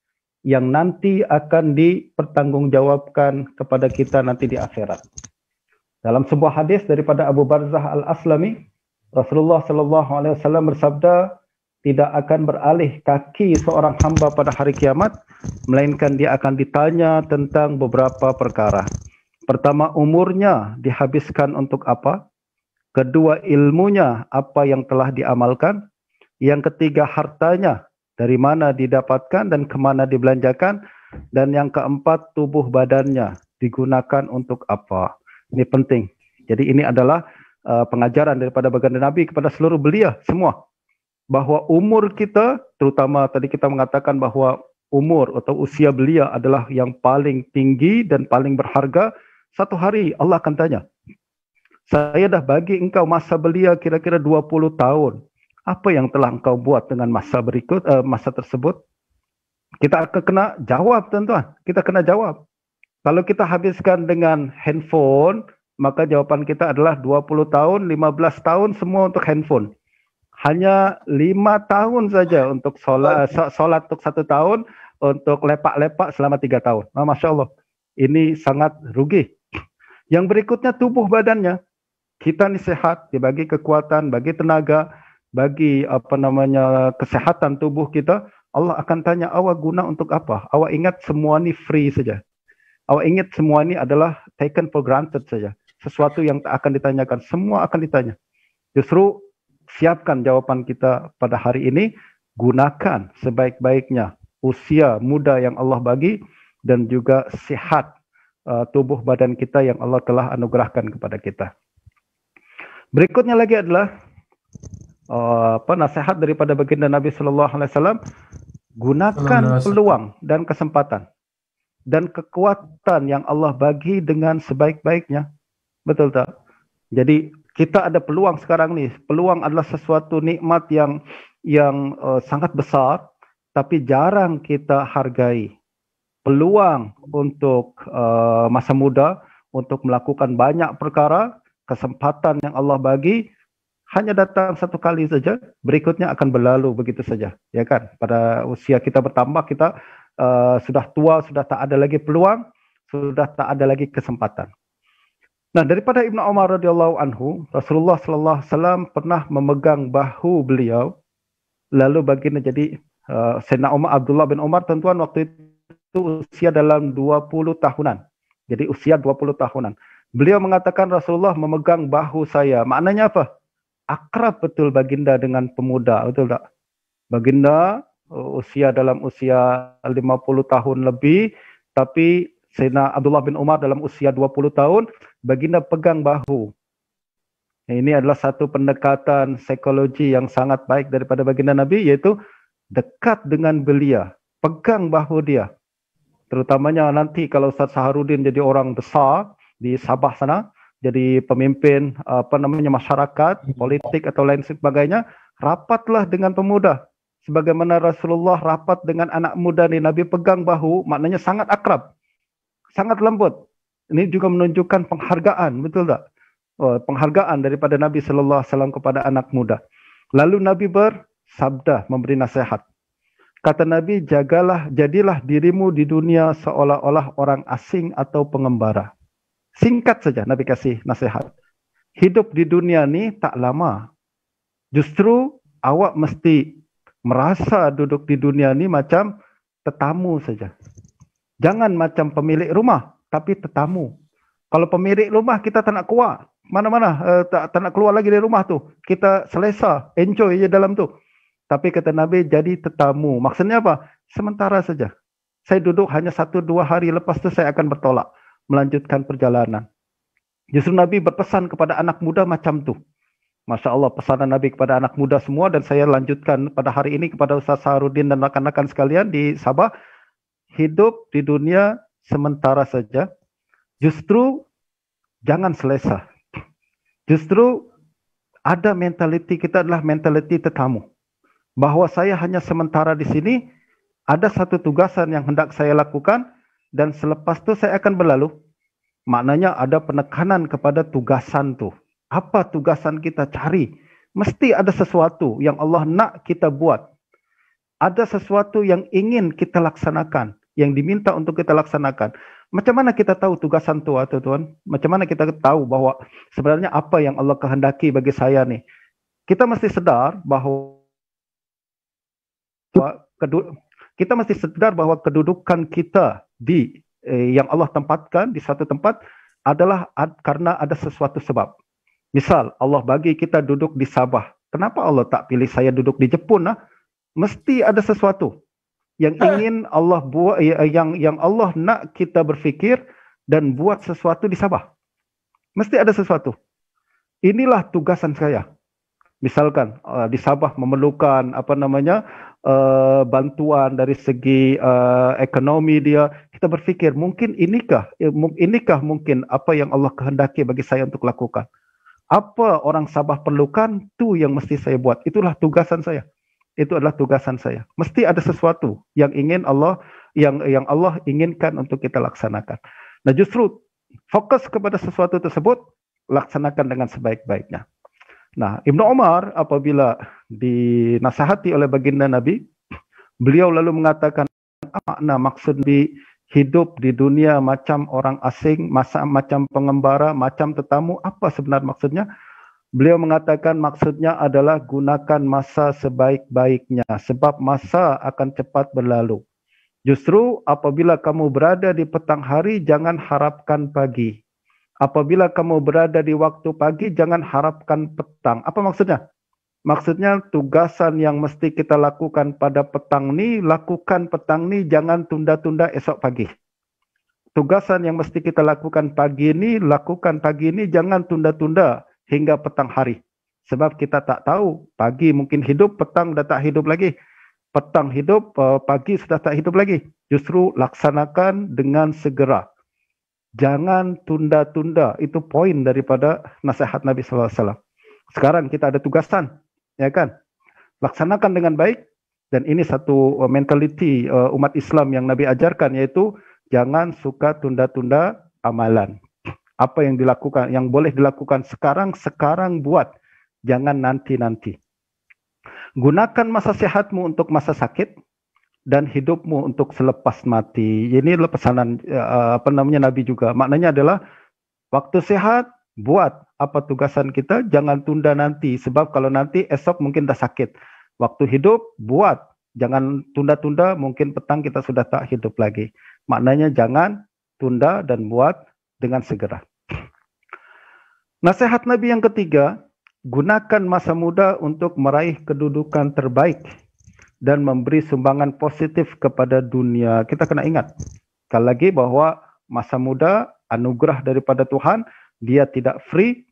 yang nanti akan dipertanggungjawabkan kepada kita nanti di akhirat. Dalam sebuah hadis daripada Abu Barzah Al-Aslami, Rasulullah SAW bersabda, tidak akan beralih kaki seorang hamba pada hari kiamat, melainkan dia akan ditanya tentang beberapa perkara. Pertama, umurnya dihabiskan untuk apa? Kedua, ilmunya apa yang telah diamalkan? Yang ketiga, hartanya dari mana didapatkan dan kemana dibelanjakan? Dan yang keempat, tubuh badannya digunakan untuk apa? Ini penting. Jadi ini adalah pengajaran daripada baginda Nabi kepada seluruh belia semua. Bahawa umur kita, terutama tadi kita mengatakan bahawa umur atau usia belia adalah yang paling tinggi dan paling berharga. Satu hari Allah akan tanya, saya dah bagi engkau masa belia kira-kira 20 tahun. Apa yang telah engkau buat dengan masa tersebut? Kita akan kena jawab, tuan-tuan. Kita kena jawab. Kalau kita habiskan dengan handphone, maka jawapan kita adalah 20 tahun, 15 tahun semua untuk handphone. Hanya 5 tahun saja untuk solat untuk 1 tahun, untuk lepak-lepak selama 3 tahun. Masya Allah. Ini sangat rugi. Yang berikutnya tubuh badannya. Kita ni sehat, dibagi kekuatan, bagi tenaga, bagi kesehatan tubuh kita. Allah akan tanya, awak guna untuk apa? Awak ingat semua ni free saja. Awak ingat semua ni adalah taken for granted saja. Sesuatu yang tak akan ditanyakan, semua akan ditanya. Justru siapkan jawapan kita pada hari ini, gunakan sebaik-baiknya usia muda yang Allah bagi dan juga sihat tubuh badan kita yang Allah telah anugerahkan kepada kita. Berikutnya lagi adalah nasihat daripada baginda Nabi SAW, gunakan peluang dan kesempatan dan kekuatan yang Allah bagi dengan sebaik-baiknya. Betul tak? Jadi kita ada peluang sekarang ni. Peluang adalah sesuatu nikmat yang sangat besar, tapi jarang kita hargai. Peluang untuk masa muda, untuk melakukan banyak perkara, kesempatan yang Allah bagi, hanya datang satu kali saja, berikutnya akan berlalu begitu saja. Ya kan? Pada usia kita bertambah, kita sudah tua, sudah tak ada lagi peluang, sudah tak ada lagi kesempatan. Nah, daripada Ibnu Umar radhiyallahu anhu, Rasulullah sallallahu alaihi wasallam pernah memegang bahu beliau, lalu baginda jadi Sayyidina Abdullah bin Umar, tuan-tuan, waktu itu usia dalam 20 tahunan. Jadi usia 20 tahunan. Beliau mengatakan Rasulullah memegang bahu saya. Maknanya apa? Akrab betul baginda dengan pemuda, betul tak? Baginda dalam usia 50 tahun lebih, tapi Sayyidina Abdullah bin Umar dalam usia 20 tahun, baginda pegang bahu. Ini adalah satu pendekatan psikologi yang sangat baik daripada baginda Nabi, yaitu dekat dengan belia, pegang bahu dia. Terutamanya nanti kalau Ustaz Saharudin jadi orang besar di Sabah sana, jadi pemimpin masyarakat, politik atau lain sebagainya, rapatlah dengan pemuda. Sebagaimana Rasulullah rapat dengan anak muda ni, Nabi pegang bahu, maknanya sangat akrab, sangat lembut. Ini juga menunjukkan penghargaan, betul tak? Penghargaan daripada Nabi sallallahu alaihi wasallam kepada anak muda. Lalu Nabi bersabda, memberi nasihat. Kata Nabi, jadilah dirimu di dunia seolah-olah orang asing atau pengembara. Singkat saja Nabi kasih nasihat. Hidup di dunia ni tak lama. Justru awak mesti merasa duduk di dunia ni macam tetamu saja. Jangan macam pemilik rumah, tapi tetamu. Kalau pemilik rumah kita tak nak keluar, mana-mana tak nak keluar lagi dari rumah tu. Kita selesa, enjoy je dalam tu. Tapi kata Nabi, jadi tetamu. Maksudnya apa? Sementara saja. Saya duduk hanya 1-2 hari, lepas tu saya akan bertolak, melanjutkan perjalanan. Justru Nabi berpesan kepada anak muda macam tu. Masya Allah, pesanan Nabi kepada anak muda semua, dan saya lanjutkan pada hari ini kepada Ustaz Saharudin dan rakan-rakan sekalian di Sabah. Hidup di dunia sementara saja. Justru jangan selesa. Justru ada mentaliti kita adalah mentaliti tetamu. Bahwa saya hanya sementara di sini, ada satu tugasan yang hendak saya lakukan, dan selepas itu saya akan berlalu. Maknanya ada penekanan kepada tugasan tu. Apa tugasan kita cari? Mesti ada sesuatu yang Allah nak kita buat. Ada sesuatu yang ingin kita laksanakan, yang diminta untuk kita laksanakan. Macam mana kita tahu tugasan tu, tuan? Macam mana kita tahu bahwa sebenarnya apa yang Allah kehendaki bagi saya nih? Kita mesti sedar bahwa kita mesti sedar bahwa kedudukan kita di yang Allah tempatkan di satu tempat adalah karena ada sesuatu sebab. Misal Allah bagi kita duduk di Sabah. Kenapa Allah tak pilih saya duduk di Jepun? Mesti ada sesuatu yang ingin Allah buat, yang Allah nak kita berfikir dan buat sesuatu di Sabah. Mesti ada sesuatu. Inilah tugasan saya. Misalkan di Sabah memerlukan bantuan dari segi ekonomi dia, kita berfikir mungkin inikah mungkin apa yang Allah kehendaki bagi saya untuk lakukan. Apa orang Sabah perlukan, tu yang mesti saya buat. Itulah tugasan saya. Itu adalah tugasan saya. Mesti ada sesuatu yang ingin Allah yang Allah inginkan untuk kita laksanakan. Nah, justru fokus kepada sesuatu tersebut, laksanakan dengan sebaik-baiknya. Nah, Ibnu Umar apabila dinasihati oleh baginda Nabi, beliau lalu mengatakan, apa makna maksud hidup di dunia macam orang asing, macam pengembara, macam tetamu, apa sebenarnya maksudnya? Beliau mengatakan maksudnya adalah gunakan masa sebaik-baiknya, sebab masa akan cepat berlalu. Justru apabila kamu berada di petang hari, jangan harapkan pagi. Apabila kamu berada di waktu pagi, jangan harapkan petang. Apa maksudnya? Maksudnya tugasan yang mesti kita lakukan pada petang ni, lakukan petang ni, jangan tunda-tunda esok pagi. Tugasan yang mesti kita lakukan pagi ni, lakukan pagi ni, jangan tunda-tunda hingga petang hari. Sebab kita tak tahu, pagi mungkin hidup, petang dah tak hidup lagi. Petang hidup, pagi sudah tak hidup lagi. Justru laksanakan dengan segera. Jangan tunda-tunda. Itu poin daripada nasihat Nabi SAW. Sekarang kita ada tugasan, ya kan? Laksanakan dengan baik. Dan ini satu mentaliti umat Islam yang Nabi ajarkan, yaitu jangan suka tunda-tunda amalan. Apa yang dilakukan, yang boleh dilakukan sekarang buat. Jangan nanti-nanti. Gunakan masa sehatmu untuk masa sakit. Dan hidupmu untuk selepas mati. Ini adalah pesanan Nabi juga. Maknanya adalah waktu sehat, buat apa tugasan kita, jangan tunda nanti. Sebab kalau nanti esok mungkin dah sakit. Waktu hidup, buat. Jangan tunda-tunda, mungkin petang kita sudah tak hidup lagi. Maknanya jangan tunda dan buat dengan segera. Nasihat Nabi yang ketiga, gunakan masa muda untuk meraih kedudukan terbaik dan memberi sumbangan positif kepada dunia. Kita kena ingat, sekali lagi bahwa masa muda anugerah daripada Tuhan, dia tidak free,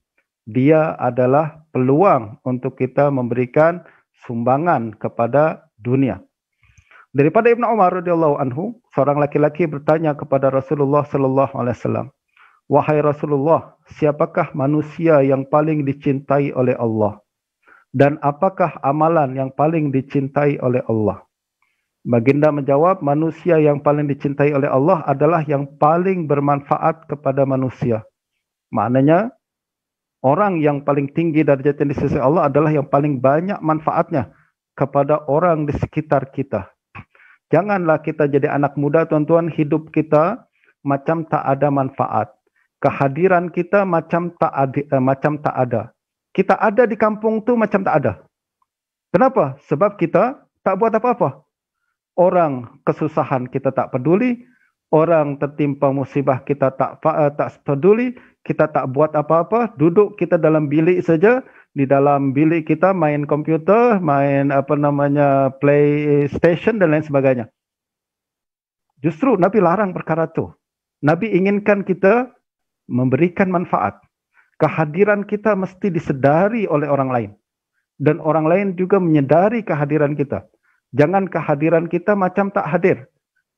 dia adalah peluang untuk kita memberikan sumbangan kepada dunia. Daripada Ibnu Umar radhiyallahu anhu, seorang laki-laki bertanya kepada Rasulullah sallallahu alaihi wasallam, "Wahai Rasulullah, siapakah manusia yang paling dicintai oleh Allah? Dan apakah amalan yang paling dicintai oleh Allah?" Baginda menjawab, manusia yang paling dicintai oleh Allah adalah yang paling bermanfaat kepada manusia. Maknanya, orang yang paling tinggi darjatnya di sisi Allah adalah yang paling banyak manfaatnya kepada orang di sekitar kita. Janganlah kita jadi anak muda, tuan-tuan, hidup kita macam tak ada manfaat. Kehadiran kita macam tak ada. Kita ada di kampung tu macam tak ada. Kenapa? Sebab kita tak buat apa-apa. Orang kesusahan kita tak peduli, orang tertimpa musibah kita tak peduli, kita tak buat apa-apa, duduk kita dalam bilik saja, di dalam bilik kita main komputer, main PlayStation dan lain sebagainya. Justru Nabi larang perkara itu. Nabi inginkan kita memberikan manfaat. Kehadiran kita mesti disedari oleh orang lain. Dan orang lain juga menyedari kehadiran kita. Jangan kehadiran kita macam tak hadir.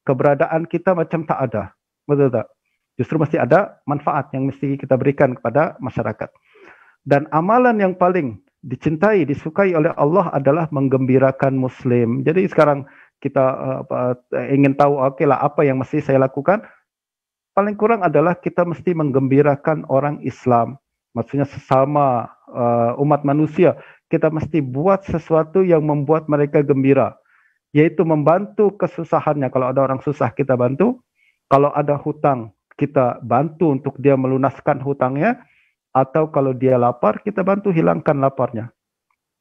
Keberadaan kita macam tak ada. Betul tak? Justru mesti ada manfaat yang mesti kita berikan kepada masyarakat. Dan amalan yang paling dicintai, disukai oleh Allah adalah menggembirakan Muslim. Jadi sekarang kita ingin tahu, oke lah, apa yang mesti saya lakukan? Paling kurang adalah kita mesti menggembirakan orang Islam. Maksudnya sesama umat manusia. Kita mesti buat sesuatu yang membuat mereka gembira. Yaitu membantu kesusahannya. Kalau ada orang susah, kita bantu. Kalau ada hutang, kita bantu untuk dia melunaskan hutangnya. Atau kalau dia lapar, kita bantu hilangkan laparnya.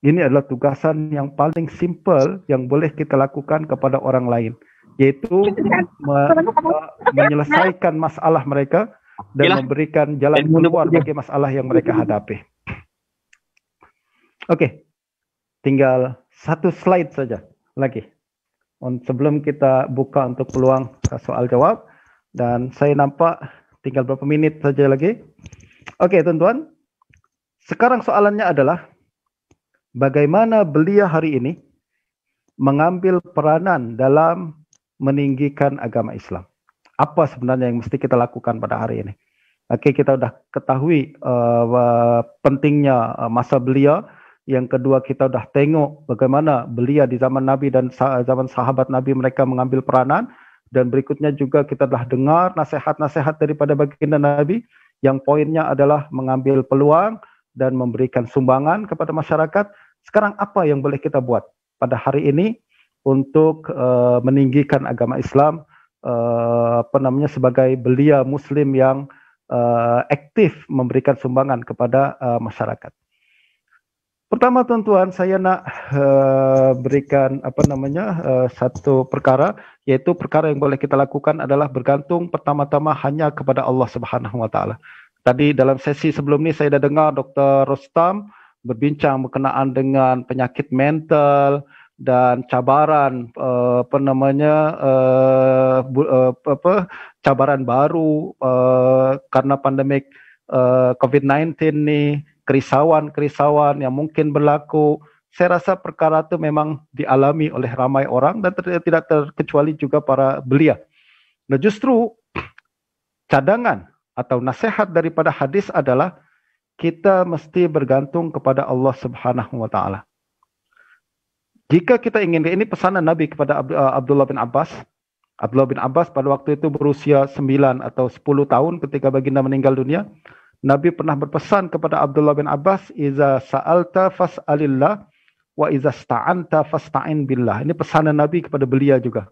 Ini adalah tugasan yang paling simple yang boleh kita lakukan kepada orang lain. Yaitu menyelesaikan masalah mereka dan memberikan jalan keluar bagi masalah yang mereka hadapi. Oke, tinggal satu slide saja lagi. Sebelum kita buka untuk peluang soal jawab, dan saya nampak tinggal beberapa menit saja lagi. Oke, teman-teman. Sekarang soalannya adalah bagaimana belia hari ini mengambil peranan dalam meninggikan agama Islam. Apa sebenarnya yang mesti kita lakukan pada hari ini? Oke, kita sudah ketahui pentingnya masa belia. Yang kedua, kita sudah tengok bagaimana belia di zaman Nabi dan zaman sahabat Nabi mereka mengambil peranan. Dan berikutnya juga kita telah dengar nasihat-nasihat daripada baginda Nabi yang poinnya adalah mengambil peluang dan memberikan sumbangan kepada masyarakat. Sekarang apa yang boleh kita buat pada hari ini untuk meninggikan agama Islam sebagai belia Muslim yang aktif memberikan sumbangan kepada masyarakat. Pertama, tuan-tuan, saya nak berikan satu perkara, yaitu perkara yang boleh kita lakukan adalah bergantung pertama-tama hanya kepada Allah Subhanahu Wa Taala. Tadi dalam sesi sebelum ni saya dah dengar Dr. Rostam berbincang berkenaan dengan penyakit mental dan cabaran cabaran baru karena pandemik COVID-19 ni, kerisauan yang mungkin berlaku. Saya rasa perkara itu memang dialami oleh ramai orang dan tidak terkecuali juga para belia. Nah, justru cadangan atau nasihat daripada hadis adalah kita mesti bergantung kepada Allah Subhanahu Wa Taala. Jika kita ingin, ini pesanan Nabi kepada Abdullah bin Abbas. Abdullah bin Abbas pada waktu itu berusia 9 atau 10 tahun ketika baginda meninggal dunia. Nabi pernah berpesan kepada Abdullah bin Abbas, "Iza sa'alta fas'alillah wa iza sta'anta fasta'in billah." Ini pesanan Nabi kepada belia juga.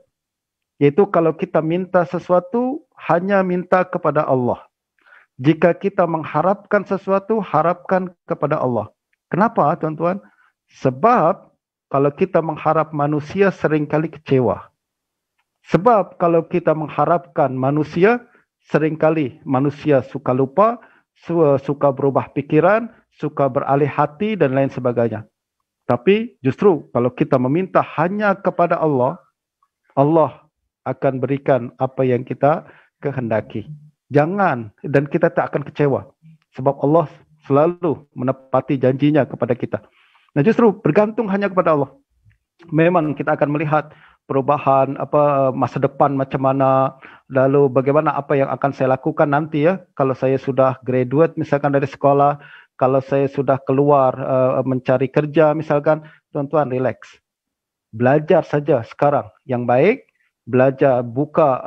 Yaitu kalau kita minta sesuatu, hanya minta kepada Allah. Jika kita mengharapkan sesuatu, harapkan kepada Allah. Kenapa, tuan-tuan? Sebab kalau kita mengharap manusia, seringkali kecewa. Sebab kalau kita mengharapkan manusia, seringkali manusia suka lupa, suka berubah pikiran, suka beralih hati dan lain sebagainya. Tapi justru kalau kita meminta hanya kepada Allah, Allah akan berikan apa yang kita kehendaki. Jangan, dan kita tak akan kecewa. Sebab Allah selalu menepati janjinya kepada kita. Nah, justru bergantung hanya kepada Allah. Memang kita akan melihat perubahan masa depan macam mana, lalu bagaimana apa yang akan saya lakukan nanti ya, kalau saya sudah graduate misalkan dari sekolah, kalau saya sudah keluar mencari kerja misalkan. Tuan-tuan, relax. Belajar saja sekarang yang baik, belajar buka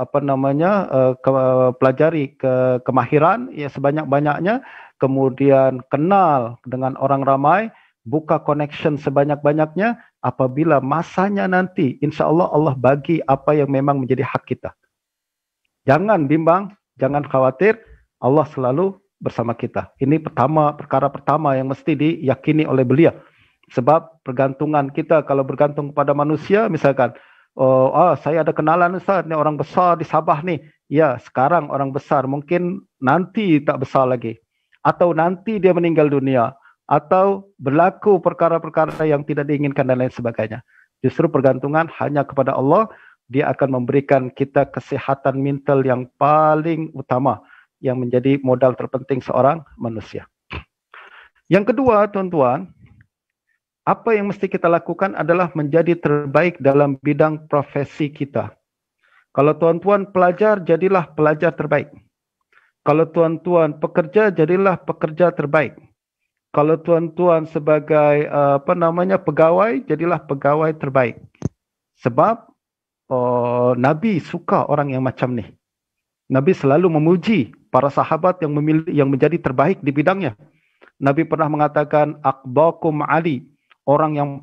pelajari kemahiran ya sebanyak-banyaknya, kemudian kenal dengan orang ramai, buka connection sebanyak-banyaknya. Apabila masanya nanti, insya Allah Allah bagi apa yang memang menjadi hak kita. Jangan bimbang, jangan khawatir, Allah selalu bersama kita. Ini perkara pertama yang mesti diyakini oleh belia. Sebab pergantungan kita, kalau bergantung kepada manusia, misalkan, saya ada kenalan Ustaz, ni orang besar di Sabah ni. Ya, sekarang orang besar, mungkin nanti tak besar lagi. Atau nanti dia meninggal dunia. Atau berlaku perkara-perkara yang tidak diinginkan dan lain sebagainya. Justru pergantungan hanya kepada Allah, dia akan memberikan kita kesehatan mental yang paling utama, yang menjadi modal terpenting seorang manusia. Yang kedua, tuan-tuan, apa yang mesti kita lakukan adalah menjadi terbaik dalam bidang profesi kita. Kalau tuan-tuan pelajar, jadilah pelajar terbaik. Kalau tuan-tuan pekerja, jadilah pekerja terbaik. Kalau tuan-tuan sebagai pegawai, jadilah pegawai terbaik. Sebab Nabi suka orang yang macam ni. Nabi selalu memuji para sahabat yang menjadi terbaik di bidangnya. Nabi pernah mengatakan aqbakum Ali, orang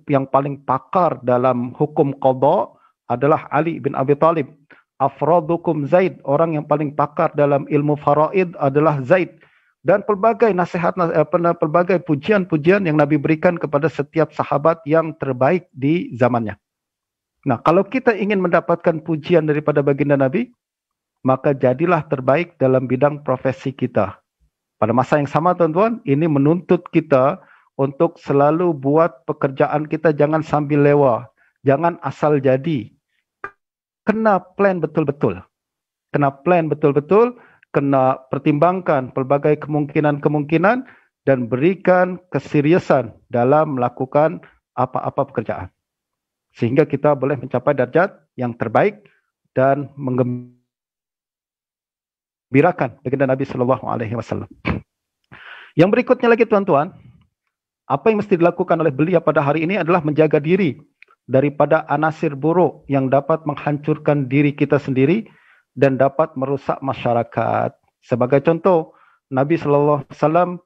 yang paling pakar dalam hukum qada adalah Ali bin Abi Talib. Afradukum Zaid, orang yang paling pakar dalam ilmu faraid adalah Zaid. Dan pelbagai pelbagai pujian-pujian yang Nabi berikan kepada setiap sahabat yang terbaik di zamannya. Nah, kalau kita ingin mendapatkan pujian daripada baginda Nabi, maka jadilah terbaik dalam bidang profesi kita. Pada masa yang sama, tuan-tuan, ini menuntut kita untuk selalu buat pekerjaan kita jangan sambil lewa, jangan asal jadi. Kena plan betul-betul. Kena pertimbangkan pelbagai kemungkinan-kemungkinan dan berikan keseriusan dalam melakukan apa-apa pekerjaan. Sehingga kita boleh mencapai darjat yang terbaik dan menggembirakan baginda Nabi SAW. Yang berikutnya lagi, tuan-tuan, apa yang mesti dilakukan oleh beliau pada hari ini adalah menjaga diri daripada anasir buruk yang dapat menghancurkan diri kita sendiri dan dapat merusak masyarakat. Sebagai contoh, Nabi SAW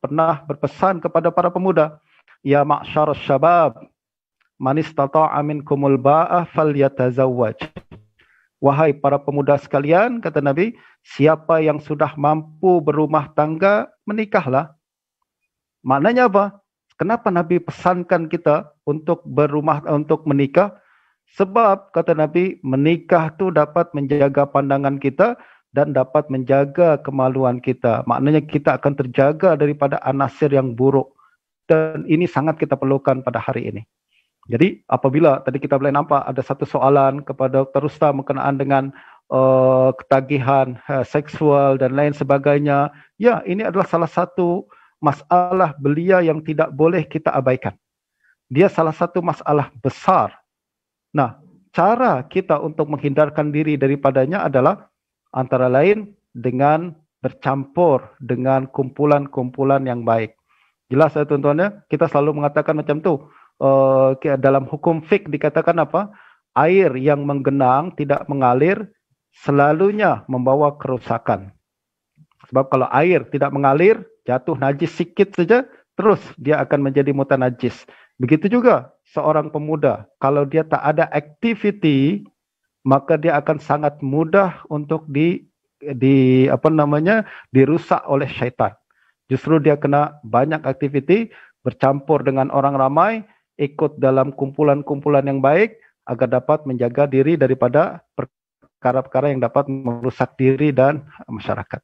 pernah berpesan kepada para pemuda, ya ma'syar syabab, man istata'a minkumul ba'ah falyatazawwaj. Wahai para pemuda sekalian, kata Nabi, siapa yang sudah mampu berumah tangga, menikahlah. Maknanya apa? Kenapa Nabi pesankan kita untuk menikah? Sebab kata Nabi, menikah tu dapat menjaga pandangan kita dan dapat menjaga kemaluan kita. Maknanya kita akan terjaga daripada anasir yang buruk. Dan ini sangat kita perlukan pada hari ini. Jadi apabila tadi kita boleh nampak ada satu soalan kepada Dr. Rustam berkenaan dengan ketagihan seksual dan lain sebagainya. Ya, ini adalah salah satu masalah belia yang tidak boleh kita abaikan. Dia salah satu masalah besar. Nah, cara kita untuk menghindarkan diri daripadanya adalah antara lain dengan bercampur dengan kumpulan-kumpulan yang baik. Jelas ya tuan-tuan ya, kita selalu mengatakan macam tu. Dalam hukum fiqh dikatakan apa? Air yang menggenang tidak mengalir selalunya membawa kerusakan. Sebab kalau air tidak mengalir, jatuh najis sikit saja, terus dia akan menjadi mutanajis. Begitu juga seorang pemuda, kalau dia tak ada aktiviti, maka dia akan sangat mudah untuk dirusak oleh syaitan. Justru dia kena banyak aktiviti, bercampur dengan orang ramai, ikut dalam kumpulan-kumpulan yang baik agar dapat menjaga diri daripada perkara-perkara yang dapat merusak diri dan masyarakat.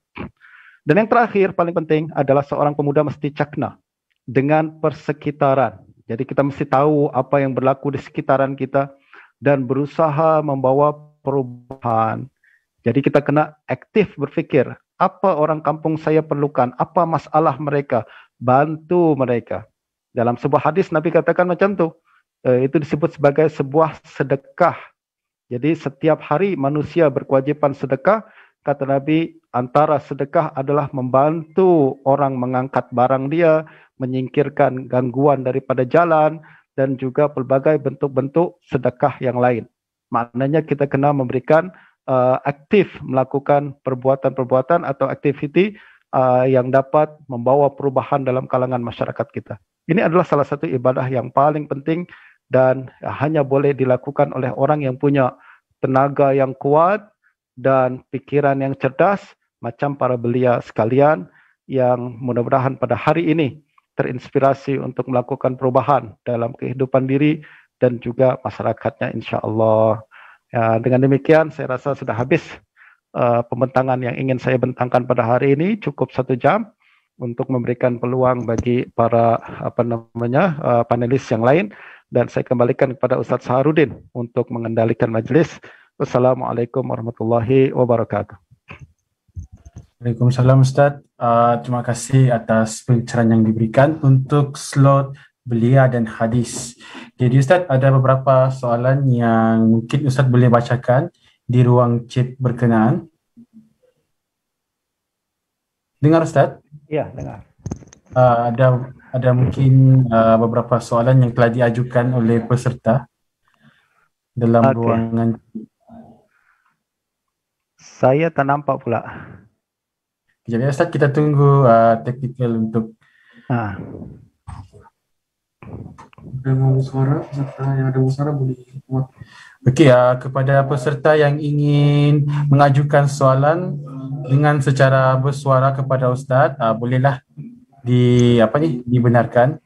Dan yang terakhir, paling penting adalah seorang pemuda mesti cakna dengan persekitaran. Jadi kita mesti tahu apa yang berlaku di sekitaran kita dan berusaha membawa perubahan. Jadi kita kena aktif berfikir, apa orang kampung saya perlukan, apa masalah mereka, bantu mereka. Dalam sebuah hadis Nabi katakan macam tu. Itu disebut sebagai sebuah sedekah. Jadi setiap hari manusia berkewajipan sedekah. Kata Nabi, antara sedekah adalah membantu orang mengangkat barang dia, menyingkirkan gangguan daripada jalan, dan juga pelbagai bentuk-bentuk sedekah yang lain. Maknanya kita kena memberikan aktif melakukan perbuatan-perbuatan atau aktiviti yang dapat membawa perubahan dalam kalangan masyarakat kita. Ini adalah salah satu ibadah yang paling penting dan hanya boleh dilakukan oleh orang yang punya tenaga yang kuat dan pikiran yang cerdas macam para belia sekalian yang mudah-mudahan pada hari ini terinspirasi untuk melakukan perubahan dalam kehidupan diri dan juga masyarakatnya, insya-Allah. Ya, dengan demikian saya rasa sudah habis pembentangan yang ingin saya bentangkan pada hari ini. Cukup 1 jam untuk memberikan peluang bagi para panelis yang lain, dan saya kembalikan kepada Ustaz Saharudin untuk mengendalikan majlis. Wassalamualaikum warahmatullahi wabarakatuh. Waalaikumsalam Ustaz. Terima kasih atas pencerahan yang diberikan untuk slot belia dan hadis. Jadi Ustaz, ada beberapa soalan yang mungkin Ustaz boleh bacakan di ruang chat berkenaan. Dengar Ustaz? Ya, dengar. Ada ada mungkin beberapa soalan yang telah diajukan oleh peserta dalam Okey. ruangan. Saya tak nampak pula. Kejap ya Ustaz, kita tunggu technical untuk Ah. dengar suara. Peserta yang ada suara boleh buat. Okey, kepada peserta yang ingin mengajukan soalan dengan secara bersuara kepada Ustaz, bolehlah dibenarkan.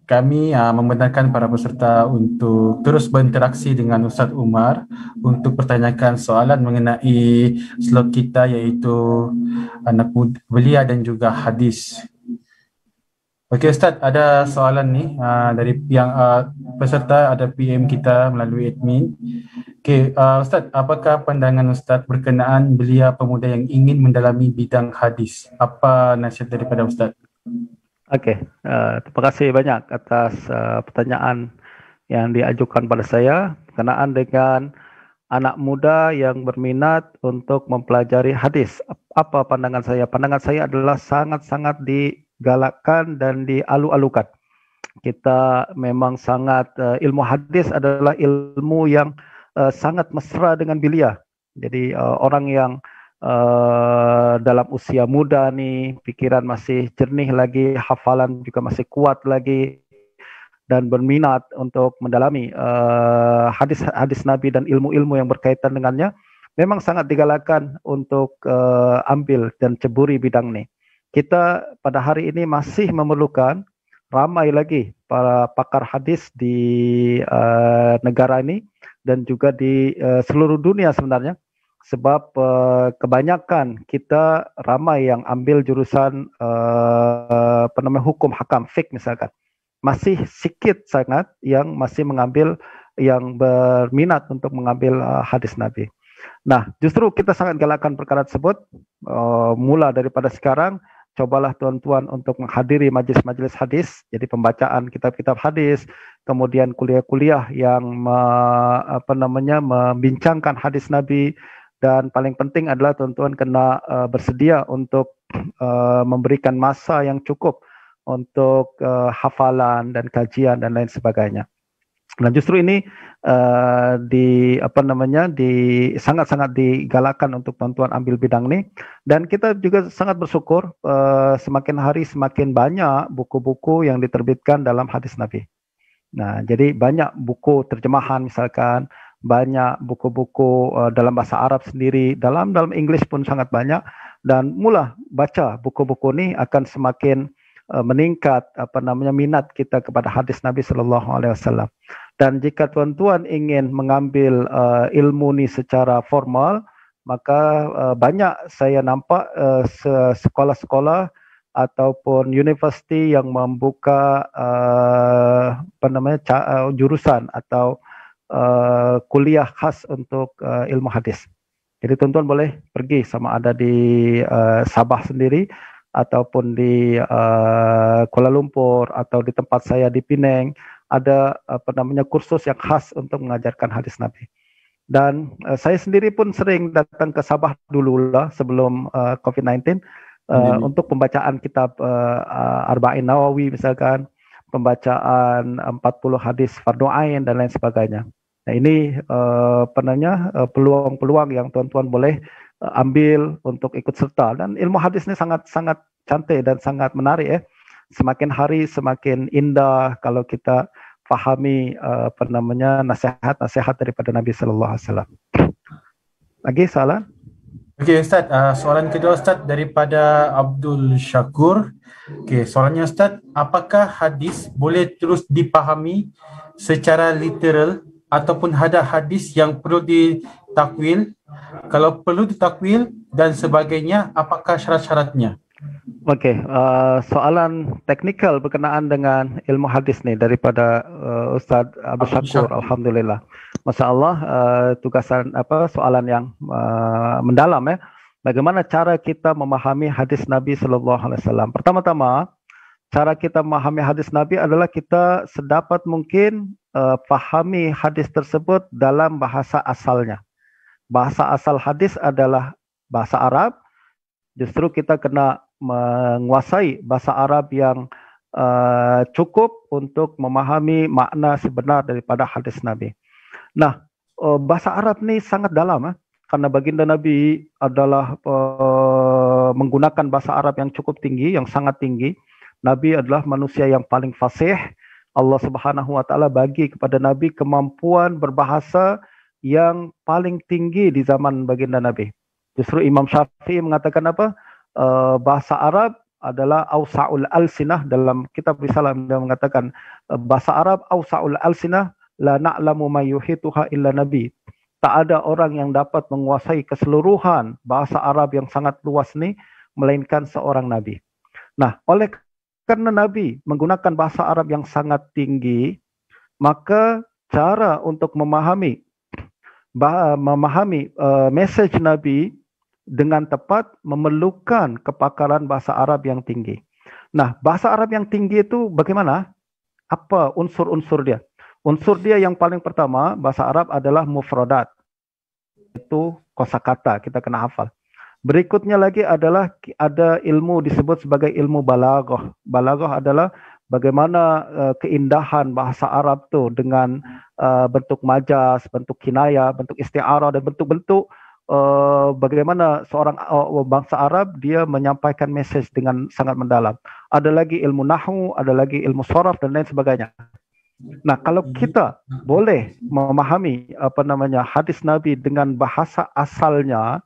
Kami membenarkan para peserta untuk terus berinteraksi dengan Ustaz Umar untuk pertanyakan soalan mengenai slot kita, iaitu anak belia dan juga hadis. Okey Ustaz, ada soalan ni dari yang peserta, ada PM kita melalui admin. Okey, Ustaz, apakah pandangan Ustaz berkenaan belia pemuda yang ingin mendalami bidang hadis? Apa nasihat daripada Ustaz? Okey, terima kasih banyak atas pertanyaan yang diajukan pada saya berkenaan dengan anak muda yang berminat untuk mempelajari hadis. Apa pandangan saya? Pandangan saya adalah sangat-sangat digalakkan dan dialu-alukan. Kita memang sangat ilmu hadis adalah ilmu yang sangat mesra dengan belia. Jadi orang yang dalam usia muda ni, pikiran masih jernih lagi, hafalan juga masih kuat lagi, dan berminat untuk mendalami hadis-hadis Nabi dan ilmu-ilmu yang berkaitan dengannya, memang sangat digalakkan untuk ambil dan ceburi bidang ini. Kita pada hari ini masih memerlukan ramai lagi para pakar hadis di negara ini dan juga di seluruh dunia sebenarnya. Sebab kebanyakan kita ramai yang ambil jurusan hukum hakam, fiqh misalkan. Masih sikit sangat yang masih mengambil, yang berminat untuk mengambil hadis Nabi. Nah, justru kita sangat galakkan perkara tersebut. Mula daripada sekarang, cobalah tuan-tuan untuk menghadiri majlis-majlis hadis, jadi pembacaan kitab-kitab hadis, kemudian kuliah-kuliah yang membincangkan hadis Nabi. Dan paling penting adalah tuan-tuan kena bersedia untuk memberikan masa yang cukup untuk hafalan dan kajian dan lain sebagainya. Dan justru ini sangat-sangat digalakkan untuk tuan-tuan ambil bidang ini. Dan kita juga sangat bersyukur semakin hari semakin banyak buku-buku yang diterbitkan dalam hadis Nabi. Nah, jadi banyak buku terjemahan misalkan, banyak buku-buku dalam bahasa Arab sendiri, dalam English pun sangat banyak, dan mula baca buku-buku ini akan semakin meningkat minat kita kepada hadis Nabi sallallahu alaihi wasallam. Dan jika tuan-tuan ingin mengambil ilmu ni secara formal, maka banyak saya nampak sekolah-sekolah ataupun universiti yang membuka jurusan atau kuliah khas untuk ilmu hadis. Jadi tuan-tuan boleh pergi sama ada di Sabah sendiri ataupun di Kuala Lumpur atau di tempat saya di Penang, ada kursus yang khas untuk mengajarkan hadis Nabi. Dan saya sendiri pun sering datang ke Sabah dululah sebelum COVID-19 untuk pembacaan kitab Arba'in Nawawi misalkan, pembacaan 40 hadis Fardhu Ain dan lain sebagainya. Nah, ini peluang-peluang yang tuan-tuan boleh ambil untuk ikut serta. Dan ilmu hadis ini sangat-sangat cantik dan sangat menarik. Semakin hari semakin indah kalau kita fahami nasihat-nasihat daripada Nabi sallallahu alaihi wasallam. Lagi soalan? Okey Ustaz, soalan kedua Ustaz daripada Abdul Syakur. Okey, soalannya Ustaz, apakah hadis boleh terus dipahami secara literal ataupun ada hadis yang perlu ditakwil? Kalau perlu ditakwil dan sebagainya, apakah syarat-syaratnya? Okey, soalan teknikal berkenaan dengan ilmu hadis ni daripada Ustaz Abdul Syakur. Alhamdulillah. Masya-Allah, soalan yang mendalam ya. Bagaimana cara kita memahami hadis Nabi sallallahu alaihi wasallam? Pertama-tama, cara kita memahami hadis Nabi adalah kita sedapat mungkin fahami hadis tersebut dalam bahasa asalnya. bahasa asal hadis adalah bahasa Arab, justru kita kena menguasai bahasa Arab yang cukup untuk memahami makna sebenar daripada hadis Nabi. Nah, bahasa Arab ni sangat dalam, karena baginda Nabi adalah menggunakan bahasa Arab yang cukup tinggi, yang sangat tinggi. Nabi adalah manusia yang paling fasih. Allah Subhanahu wa taala bagi kepada Nabi kemampuan berbahasa yang paling tinggi di zaman baginda Nabi. Justru Imam Syafi'i mengatakan apa? Bahasa Arab adalah awsa'ul alsinah. Dalam kitab Risalah dia mengatakan bahasa Arab awsa'ul alsinah la na'lamu ma yuhituha illa nabi. Tak ada orang yang dapat menguasai keseluruhan bahasa Arab yang sangat luas ni melainkan seorang nabi. Nah, oleh karena Nabi menggunakan bahasa Arab yang sangat tinggi, maka cara untuk memahami message Nabi dengan tepat memerlukan kepakaran bahasa Arab yang tinggi. Nah, bahasa Arab yang tinggi itu bagaimana? Apa unsur-unsur dia? Unsur dia yang paling pertama, bahasa Arab adalah mufradat. Itu kosakata, kita kena hafal. Berikutnya lagi adalah ada ilmu disebut sebagai ilmu balaghah. Balaghah adalah bagaimana keindahan bahasa Arab tu dengan bentuk majas, bentuk kinayah, bentuk isti'arah dan bentuk-bentuk bagaimana seorang bangsa Arab dia menyampaikan message dengan sangat mendalam. Ada lagi ilmu nahwu, ada lagi ilmu sharaf dan lain sebagainya. Nah, kalau kita boleh memahami hadis Nabi dengan bahasa asalnya,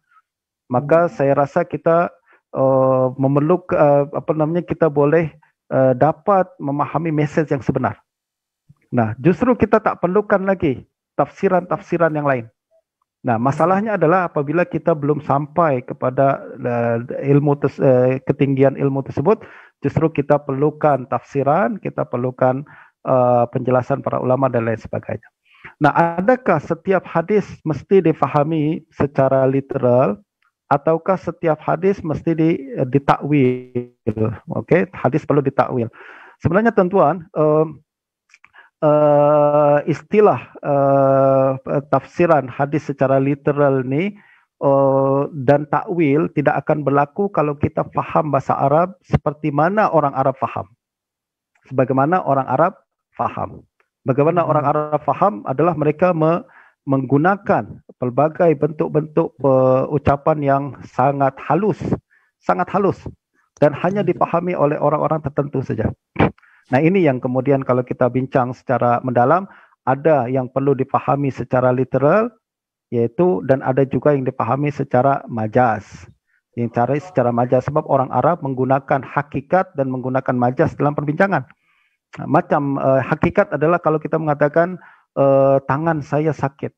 maka saya rasa kita kita boleh dapat memahami message yang sebenar. Nah, justru kita tak perlukan lagi tafsiran-tafsiran yang lain. Nah, masalahnya adalah apabila kita belum sampai kepada ketinggian ilmu tersebut, justru kita perlukan tafsiran, kita perlukan penjelasan para ulama dan lain sebagainya. Nah, adakah setiap hadis mesti difahami secara literal? Ataukah setiap hadis mesti ditakwil? Okey, hadis perlu ditakwil. Sebenarnya tuan-tuan, istilah tafsiran hadis secara literal ni dan takwil tidak akan berlaku kalau kita faham bahasa Arab seperti mana orang Arab faham. Sebagaimana orang Arab faham. Bagaimana orang Arab faham adalah mereka menggunakan pelbagai bentuk-bentuk ucapan yang sangat halus dan hanya dipahami oleh orang-orang tertentu saja. Nah, ini yang kemudian kalau kita bincang secara mendalam, ada yang perlu dipahami secara literal, dan ada juga yang dipahami secara majas. Yang cari secara majas sebab orang Arab menggunakan hakikat dan menggunakan majas dalam perbincangan. Macam hakikat adalah kalau kita mengatakan tangan saya sakit.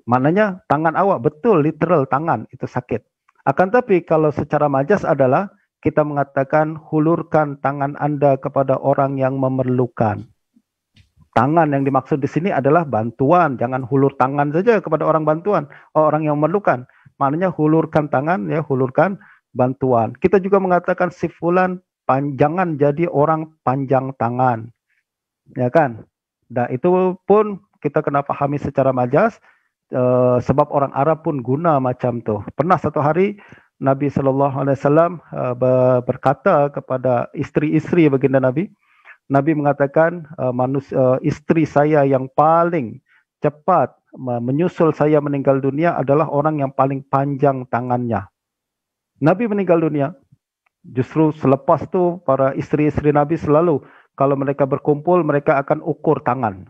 Maknanya tangan awak betul literal tangan itu sakit. Akan tapi kalau secara majas adalah kita mengatakan hulurkan tangan Anda kepada orang yang memerlukan. Tangan yang dimaksud di sini adalah bantuan, jangan hulur tangan saja kepada orang orang yang memerlukan. Maknanya hulurkan tangan, ya hulurkan bantuan. Kita juga mengatakan si fulan jangan jadi orang panjang tangan. Ya kan? Dan itu pun kita kena pahami secara majas, sebab orang Arab pun guna macam tu. Pernah satu hari Nabi SAW berkata kepada isteri-isteri baginda Nabi, Nabi mengatakan isteri saya yang paling cepat menyusul saya meninggal dunia adalah orang yang paling panjang tangannya. Nabi meninggal dunia. Justru selepas tu para isteri-isteri Nabi selalu kalau mereka berkumpul, mereka akan ukur tangan.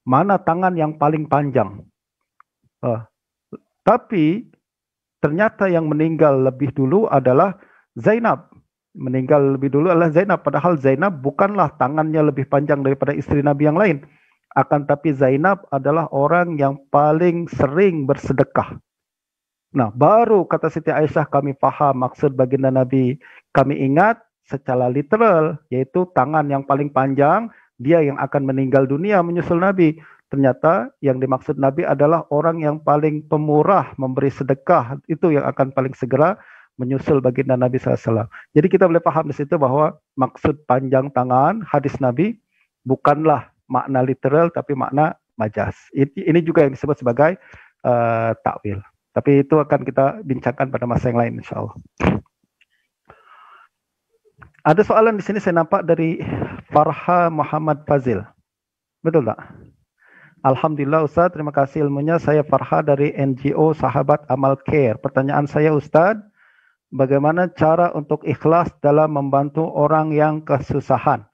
Mana tangan yang paling panjang? Tapi ternyata yang meninggal lebih dulu adalah Zainab. Meninggal lebih dulu adalah Zainab. Padahal Zainab bukanlah tangannya lebih panjang daripada isteri Nabi yang lain. Akan tapi Zainab adalah orang yang paling sering bersedekah. Nah, baru kata Siti Aisyah kami faham maksud baginda Nabi. Kami ingat secara literal, yaitu tangan yang paling panjang, dia yang akan meninggal dunia menyusul Nabi. Ternyata yang dimaksud Nabi adalah orang yang paling pemurah memberi sedekah. Itu yang akan paling segera menyusul baginda Nabi SAW. Jadi kita boleh faham di situ bahwa maksud panjang tangan hadis Nabi bukanlah makna literal tapi makna majas. Ini juga yang disebut sebagai takwil. Tapi itu akan kita bincangkan pada masa yang lain insyaallah. Ada soalan di sini saya nampak dari Farha Muhammad Fazil. Betul tak? Alhamdulillah Ustaz, terima kasih ilmunya. Saya Farha dari NGO Sahabat Amal Care. Pertanyaan saya Ustaz, bagaimana cara untuk ikhlas dalam membantu orang yang kesusahan?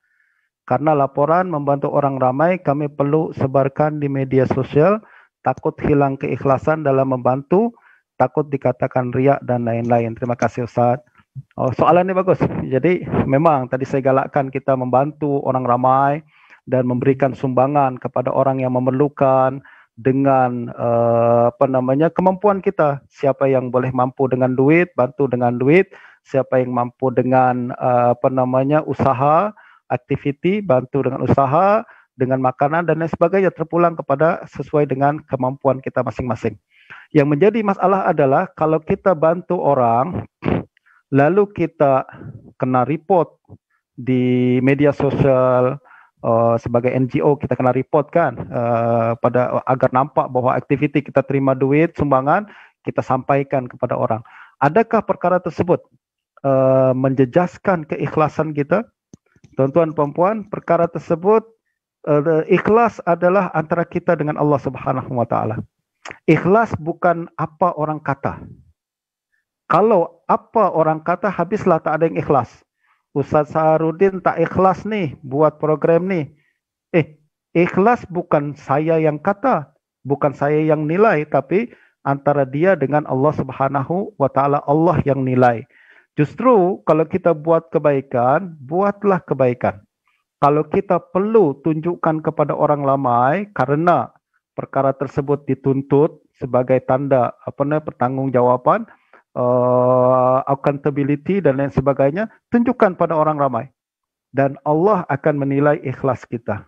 Karena laporan membantu orang ramai kami perlu sebarkan di media sosial, takut hilang keikhlasan dalam membantu, takut dikatakan riak dan lain-lain. Terima kasih Ustaz. Oh, soalan ini bagus. Jadi memang tadi saya galakkan kita membantu orang ramai dan memberikan sumbangan kepada orang yang memerlukan dengan kemampuan kita. Siapa yang boleh mampu dengan duit, bantu dengan duit. Siapa yang mampu dengan usaha, aktiviti, bantu dengan usaha, dengan makanan dan lain sebagainya, terpulang kepada sesuai dengan kemampuan kita masing-masing. Yang menjadi masalah adalah kalau kita bantu orang lalu kita kena report di media sosial, sebagai NGO kita kena report kan, agar nampak bahwa aktiviti kita terima duit sumbangan kita sampaikan kepada orang. Adakah perkara tersebut menjejaskan keikhlasan kita? Tuan-tuan puan-puan, perkara tersebut ikhlas adalah antara kita dengan Allah Subhanahu wa taala. Ikhlas bukan apa orang kata. Kalau apa orang kata, habislah tak ada yang ikhlas. Ustaz Saharudin tak ikhlas nih buat program nih. Ikhlas bukan saya yang kata, bukan saya yang nilai, tapi antara dia dengan Allah Subhanahu wa taala, Allah yang nilai. Justru kalau kita buat kebaikan, buatlah kebaikan. Kalau kita perlu tunjukkan kepada orang ramai karena perkara tersebut dituntut sebagai tanda pertanggungjawaban, accountability dan lain sebagainya, tunjukkan pada orang ramai dan Allah akan menilai ikhlas kita.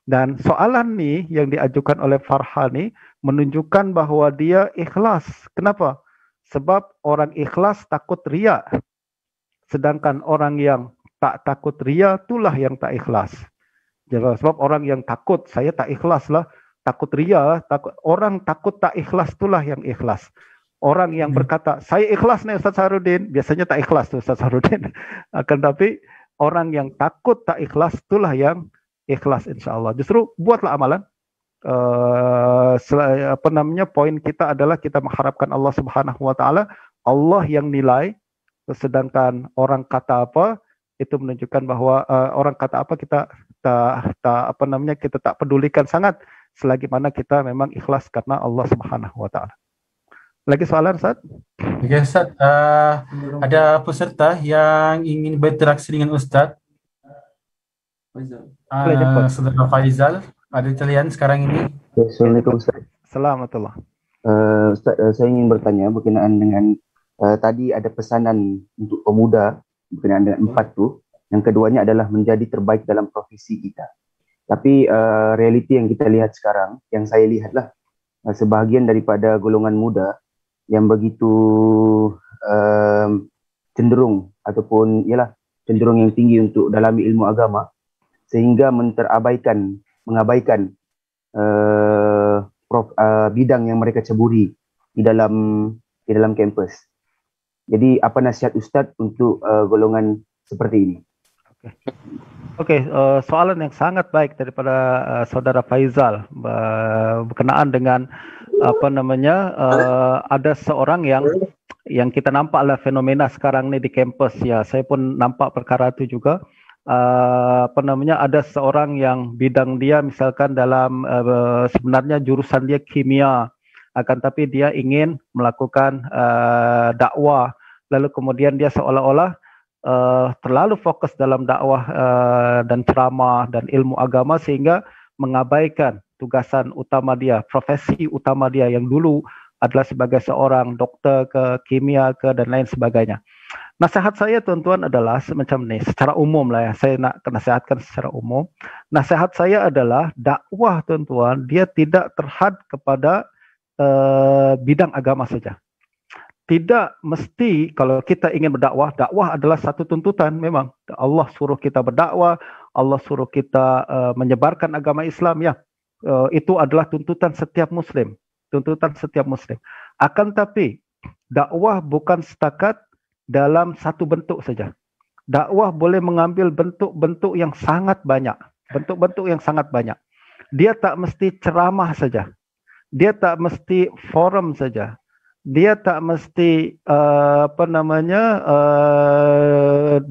Dan soalan ni yang diajukan oleh Farha ni menunjukkan bahawa dia ikhlas. Kenapa? Sebab orang ikhlas takut riak, sedangkan orang yang tak takut riak itulah yang tak ikhlas. Jadi, sebab orang yang takut, saya tak ikhlas lah, takut riak, orang takut tak ikhlas itulah yang ikhlas. Orang yang berkata, saya ikhlas nih Ustaz Saharudin, biasanya tak ikhlas tuh Ustaz Saharudin. Akan tapi orang yang takut tak ikhlas itulah yang ikhlas insyaAllah. Justru buatlah amalan. Poin kita adalah kita mengharapkan Allah Subhanahu wa taala, Allah yang nilai, sedangkan orang kata apa itu menunjukkan bahwa orang kata apa kita kita tak pedulikan sangat selagi mana kita memang ikhlas karena Allah Subhanahu wa taala. Lagi soalan, Ustaz? Oke, Ustaz. Ada peserta yang ingin berinteraksi dengan Ustaz. Saudara Faizal, ada talian sekarang ini. Assalamualaikum Ustaz. Assalamualaikum. Ustaz, saya ingin bertanya berkenaan dengan tadi ada pesanan untuk pemuda berkenaan dengan 4 tu. Yang keduanya adalah menjadi terbaik dalam profesi kita. Tapi realiti yang kita lihat sekarang, yang saya lihatlah sebahagian daripada golongan muda yang begitu cenderung ataupun cenderung yang tinggi untuk dalami ilmu agama sehingga mengabaikan bidang yang mereka ceburi di dalam kampus. Jadi apa nasihat Ustaz untuk golongan seperti ini? Oke, soalan yang sangat baik daripada saudara Faizal berkenaan dengan ada seorang yang kita nampaklah fenomena sekarang ni di kampus ya. Saya pun nampak perkara itu juga. Ada seorang yang bidang dia misalkan dalam sebenarnya jurusan dia kimia, akan tapi dia ingin melakukan dakwah, lalu kemudian dia seolah-olah terlalu fokus dalam dakwah dan ceramah dan ilmu agama sehingga mengabaikan tugasan utama dia, profesi utama dia yang dulu adalah sebagai seorang doktor ke kimia ke dan lain sebagainya. Nasihat saya tuan-tuan adalah semacam ini, secara umum lah ya, saya nak nasihatkan secara umum. Nasihat saya adalah dakwah tuan-tuan, dia tidak terhad kepada bidang agama saja. Tidak mesti kalau kita ingin berdakwah, dakwah adalah satu tuntutan memang. Allah suruh kita berdakwah, Allah suruh kita menyebarkan agama Islam ya. Itu adalah tuntutan setiap muslim. tuntutan setiap Muslim. Akan tapi dakwah bukan setakat dalam satu bentuk saja. Dakwah boleh mengambil bentuk-bentuk yang sangat banyak. Bentuk-bentuk yang sangat banyak. Dia tak mesti ceramah saja. Dia tak mesti forum saja. Dia tak mesti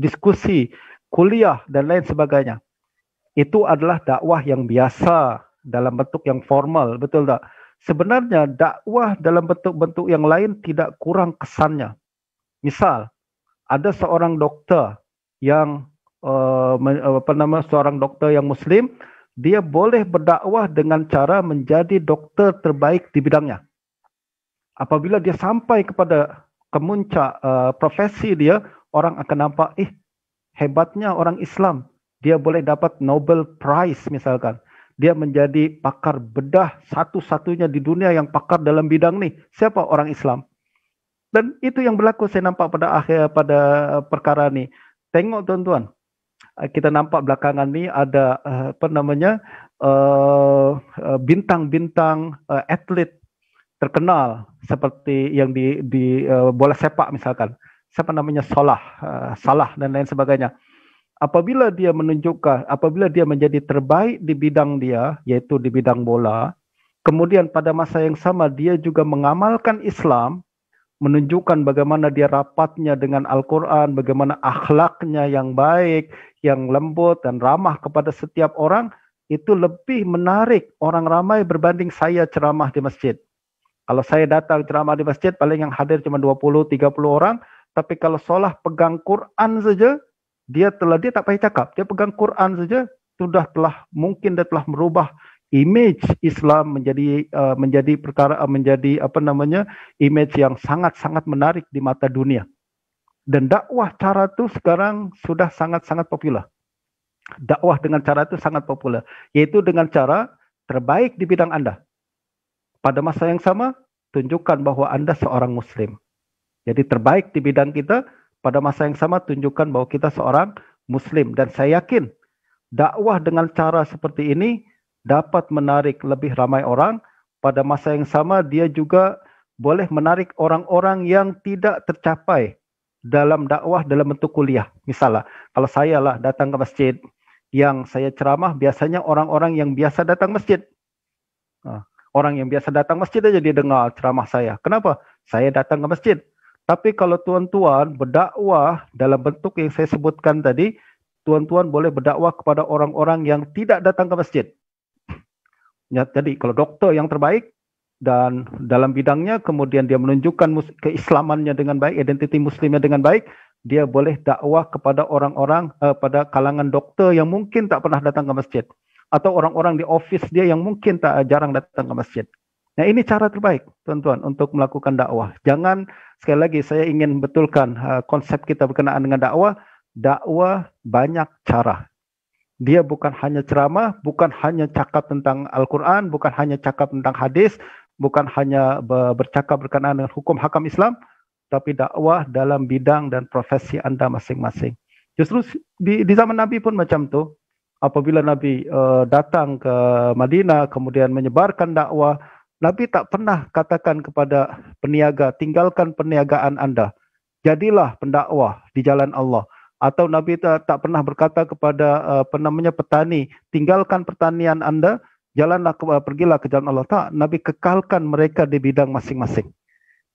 diskusi, kuliah dan lain sebagainya. Itu adalah dakwah yang biasa dalam bentuk yang formal, betul tak? Sebenarnya dakwah dalam bentuk-bentuk yang lain tidak kurang kesannya. Misal, ada seorang dokter yang seorang dokter yang Muslim, dia boleh berdakwah dengan cara menjadi dokter terbaik di bidangnya. Apabila dia sampai kepada kemuncak profesi dia, orang akan nampak, hebatnya orang Islam. Dia boleh dapat Nobel Prize misalkan. Dia menjadi pakar bedah satu-satunya di dunia yang pakar dalam bidang nih. Siapa orang Islam? Dan itu yang berlaku saya nampak pada perkara ni. Tengok tuan-tuan. Kita nampak belakangan ni ada bintang-bintang atlet terkenal seperti yang di bola sepak misalkan. Siapa namanya? Salah dan lain sebagainya. Apabila dia menjadi terbaik di bidang dia, yaitu di bidang bola, kemudian pada masa yang sama dia juga mengamalkan Islam, menunjukkan bagaimana dia rapatnya dengan Al-Quran, bagaimana akhlaknya yang baik, yang lembut dan ramah kepada setiap orang, itu lebih menarik orang ramai berbanding saya ceramah di masjid. Kalau saya datang ceramah di masjid, paling yang hadir cuma 20-30 orang, tapi kalau Solah pegang Quran saja, dia tak payah cakap, dia pegang Quran saja, mungkin dia telah merubah image Islam menjadi image yang sangat-sangat menarik di mata dunia. Dan dakwah cara itu sekarang sudah sangat-sangat populer. Dakwah dengan cara itu sangat populer, yaitu dengan cara terbaik di bidang Anda. Pada masa yang sama, tunjukkan bahwa Anda seorang Muslim. Jadi terbaik di bidang kita, pada masa yang sama tunjukkan bahwa kita seorang Muslim. Dan saya yakin dakwah dengan cara seperti ini dapat menarik lebih ramai orang. Pada masa yang sama dia juga boleh menarik orang-orang yang tidak tercapai dalam dakwah dalam bentuk kuliah. Misalnya, kalau saya lah datang ke masjid, yang saya ceramah biasanya orang-orang yang biasa datang masjid. Orang yang biasa datang masjid aja dia dengar ceramah saya. Kenapa? Saya datang ke masjid. Tapi kalau tuan-tuan berdakwah dalam bentuk yang saya sebutkan tadi, tuan-tuan boleh berdakwah kepada orang-orang yang tidak datang ke masjid. Ya, jadi kalau dokter yang terbaik dan dalam bidangnya, kemudian dia menunjukkan keislamannya dengan baik, identiti muslimnya dengan baik, dia boleh dakwah kepada orang-orang pada kalangan dokter yang mungkin tak pernah datang ke masjid. Atau orang-orang di office dia yang mungkin jarang datang ke masjid. Nah, ini cara terbaik, tuan-tuan, untuk melakukan dakwah. Jangan, sekali lagi saya ingin betulkan konsep kita berkenaan dengan dakwah. Dakwah banyak cara. Dia bukan hanya ceramah, bukan hanya cakap tentang Al-Quran, bukan hanya cakap tentang hadis, bukan hanya bercakap berkenaan dengan hukum hakam Islam, tapi dakwah dalam bidang dan profesi Anda masing-masing. Justru di zaman Nabi pun macam tu. Apabila Nabi datang ke Madinah, kemudian menyebarkan dakwah, Nabi tak pernah katakan kepada peniaga, tinggalkan perniagaan Anda. Jadilah pendakwah di jalan Allah. Atau Nabi tak pernah berkata kepada petani, tinggalkan pertanian Anda, pergilah ke jalan Allah. Tak, Nabi kekalkan mereka di bidang masing-masing.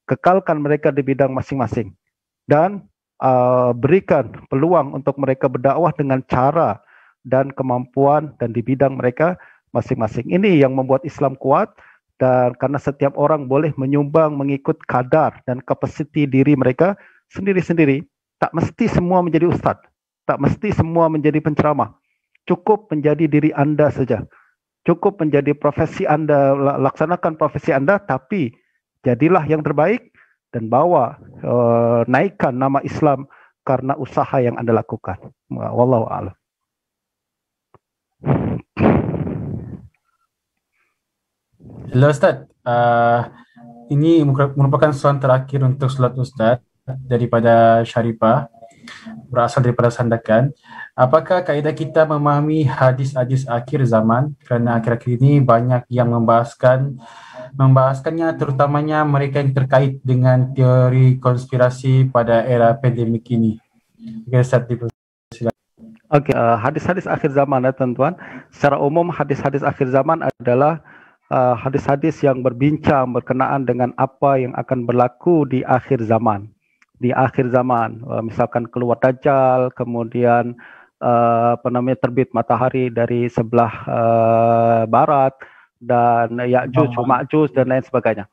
Kekalkan mereka di bidang masing-masing. Dan berikan peluang untuk mereka berdakwah dengan cara dan kemampuan dan di bidang mereka masing-masing. Ini yang membuat Islam kuat. Dan karena setiap orang boleh menyumbang mengikut kadar dan kapasiti diri mereka sendiri-sendiri. Tak mesti semua menjadi ustaz. Tak mesti semua menjadi penceramah. Cukup menjadi diri Anda saja. Cukup menjadi profesi Anda, laksanakan profesi Anda, tapi jadilah yang terbaik dan bawa, naikkan nama Islam karena usaha yang Anda lakukan. Wallahu a'lam. Hello Ustaz, ini merupakan soalan terakhir untuk slot Ustaz daripada Syarifah, berasal daripada Sandakan. Apakah kaedah kita memahami hadis-hadis akhir zaman? Kerana akhir-akhir ini banyak yang membahaskan membahaskannya terutamanya mereka yang terkait dengan teori konspirasi pada era pandemik ini. Oke, Ustaz, Oke, hadis-hadis akhir zaman ya teman-teman. Secara umum hadis-hadis akhir zaman adalah hadis-hadis yang berbincang berkenaan dengan apa yang akan berlaku di akhir zaman. Di akhir zaman, misalkan keluar Dajjal, kemudian terbit matahari dari sebelah barat, dan Ya'juj, Ma'juj, dan lain sebagainya.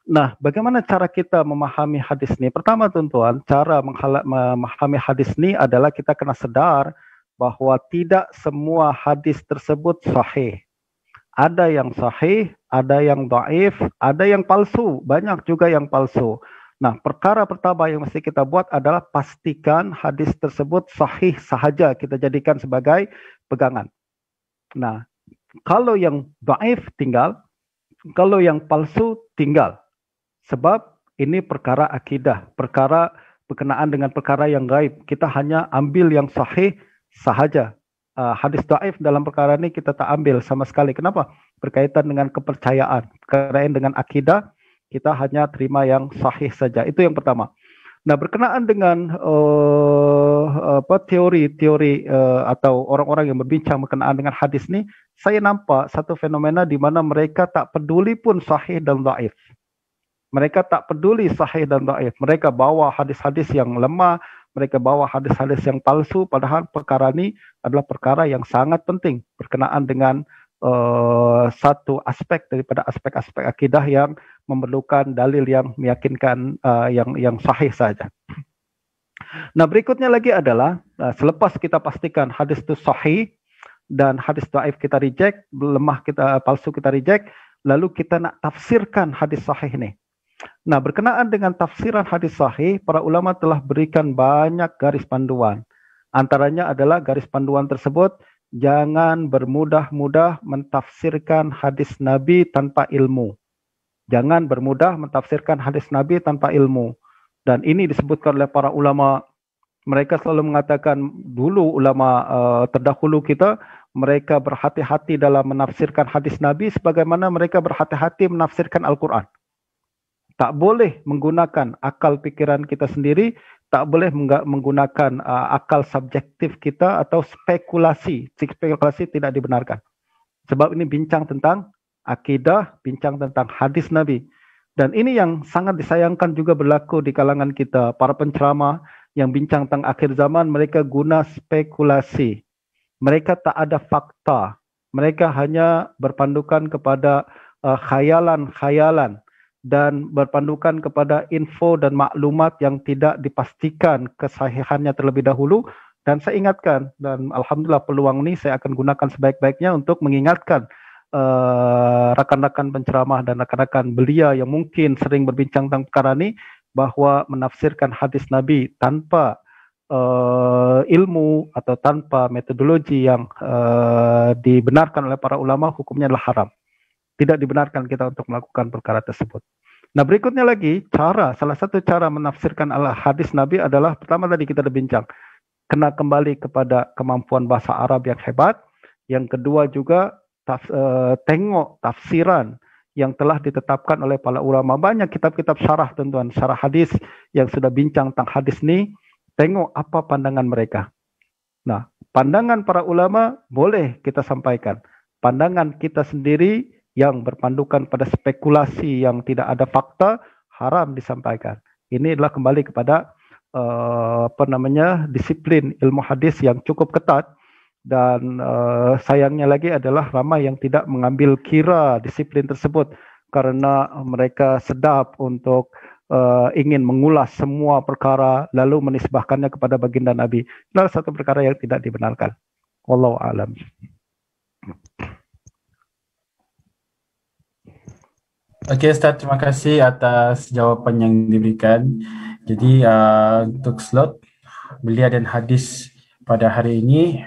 Nah, bagaimana cara kita memahami hadis ini? Pertama, teman-teman, cara memahami hadis ini adalah kita kena sadar bahwa tidak semua hadis tersebut sahih. Ada yang sahih, ada yang dhaif, ada yang palsu, banyak juga yang palsu. Nah, perkara pertama yang mesti kita buat adalah pastikan hadis tersebut sahih sahaja kita jadikan sebagai pegangan. Nah, kalau yang dhaif tinggal, kalau yang palsu tinggal. Sebab ini perkara akidah, perkara berkenaan dengan perkara yang gaib. Kita hanya ambil yang sahih sahaja. Hadis dhaif dalam perkara ini kita tak ambil sama sekali. Kenapa? Berkaitan dengan kepercayaan, berkaitan dengan akidah, kita hanya terima yang sahih saja. Itu yang pertama. Nah, berkenaan dengan teori-teori atau orang-orang yang berbincang berkenaan dengan hadis ini, saya nampak satu fenomena di mana mereka tak peduli pun sahih dan dhaif. Mereka tak peduli sahih dan dhaif. Mereka bawa hadis-hadis yang lemah, mereka bawa hadis-hadis yang palsu, padahal perkara ini adalah perkara yang sangat penting berkenaan dengan satu aspek daripada aspek-aspek akidah yang memerlukan dalil yang meyakinkan yang sahih saja. Nah, berikutnya lagi adalah selepas kita pastikan hadis itu sahih dan hadis dhaif kita reject, lemah kita palsu kita reject, lalu kita nak tafsirkan hadis sahih ini. Nah, berkenaan dengan tafsiran hadis sahih, para ulama telah berikan banyak garis panduan. Antaranya adalah garis panduan tersebut, jangan bermudah-mudah mentafsirkan hadis Nabi tanpa ilmu. Jangan bermudah mentafsirkan hadis Nabi tanpa ilmu. Dan ini disebutkan oleh para ulama. Mereka selalu mengatakan, dulu ulama terdahulu kita, mereka berhati-hati dalam menafsirkan hadis Nabi sebagaimana mereka berhati-hati menafsirkan Al-Quran. Tak boleh menggunakan akal pikiran kita sendiri, tak boleh menggunakan akal subjektif kita atau spekulasi. Spekulasi tidak dibenarkan. Sebab ini bincang tentang akidah, bincang tentang hadis Nabi. Dan ini yang sangat disayangkan juga berlaku di kalangan kita. Para penceramah yang bincang tentang akhir zaman, mereka guna spekulasi. Mereka tak ada fakta. Mereka hanya berpandukan kepada khayalan-khayalan. Dan berpandukan kepada info dan maklumat yang tidak dipastikan kesahihannya terlebih dahulu. Dan saya ingatkan, dan Alhamdulillah peluang ini saya akan gunakan sebaik-baiknya untuk mengingatkan rakan-rakan penceramah dan rakan-rakan belia yang mungkin sering berbincang tentang perkara ini, bahwa menafsirkan hadis Nabi tanpa ilmu atau tanpa metodologi yang dibenarkan oleh para ulama, hukumnya adalah haram. Tidak dibenarkan kita untuk melakukan perkara tersebut. Nah, berikutnya lagi, salah satu cara menafsirkan hadis Nabi adalah, pertama tadi kita sudah bincang, kena kembali kepada kemampuan bahasa Arab yang hebat. Yang kedua juga, tengok tafsiran yang telah ditetapkan oleh para ulama. Banyak kitab-kitab syarah, tuan-tuan, syarah hadis yang sudah bincang tentang hadis ini, tengok apa pandangan mereka. Nah, pandangan para ulama boleh kita sampaikan. Pandangan kita sendiri yang berpandukan pada spekulasi yang tidak ada fakta, haram disampaikan. Ini adalah kembali kepada disiplin ilmu hadis yang cukup ketat. Dan sayangnya lagi adalah ramai yang tidak mengambil kira disiplin tersebut karena mereka sedap untuk ingin mengulas semua perkara lalu menisbahkannya kepada baginda Nabi. Adalah satu perkara yang tidak dibenarkan. Wallahu a'lam. Okey, Ustaz, terima kasih atas jawapan yang diberikan. Jadi untuk slot belia dan hadis pada hari ini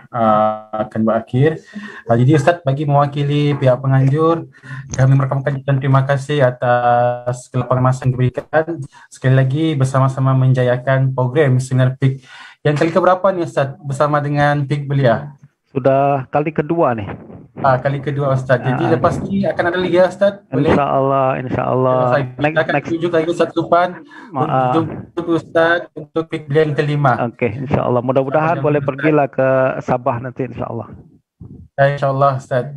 akan berakhir. Jadi Ustaz, bagi mewakili pihak penganjur, kami merakamkan dan terima kasih atas kelapangan masa yang diberikan. Sekali lagi bersama-sama menjayakan program Seminar PIK yang kali keberapa nih Ustaz bersama dengan PIK Belia? Sudah kali kedua nih. kali kedua Ustaz. Jadi lepas ni akan ada lagi ya Ustaz? Boleh? InsyaAllah. Kita akan tunjuk lagi Ustaz Supan untuk Ustaz untuk pilihan kelima. Okey, insyaAllah. Mudah-mudahan boleh pergilah ke Sabah nanti insyaAllah. InsyaAllah Ustaz.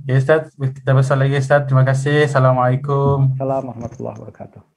Okay Ustaz, kita bersama lagi Ustaz. Terima kasih. Assalamualaikum. Assalamualaikum warahmatullahi wabarakatuh.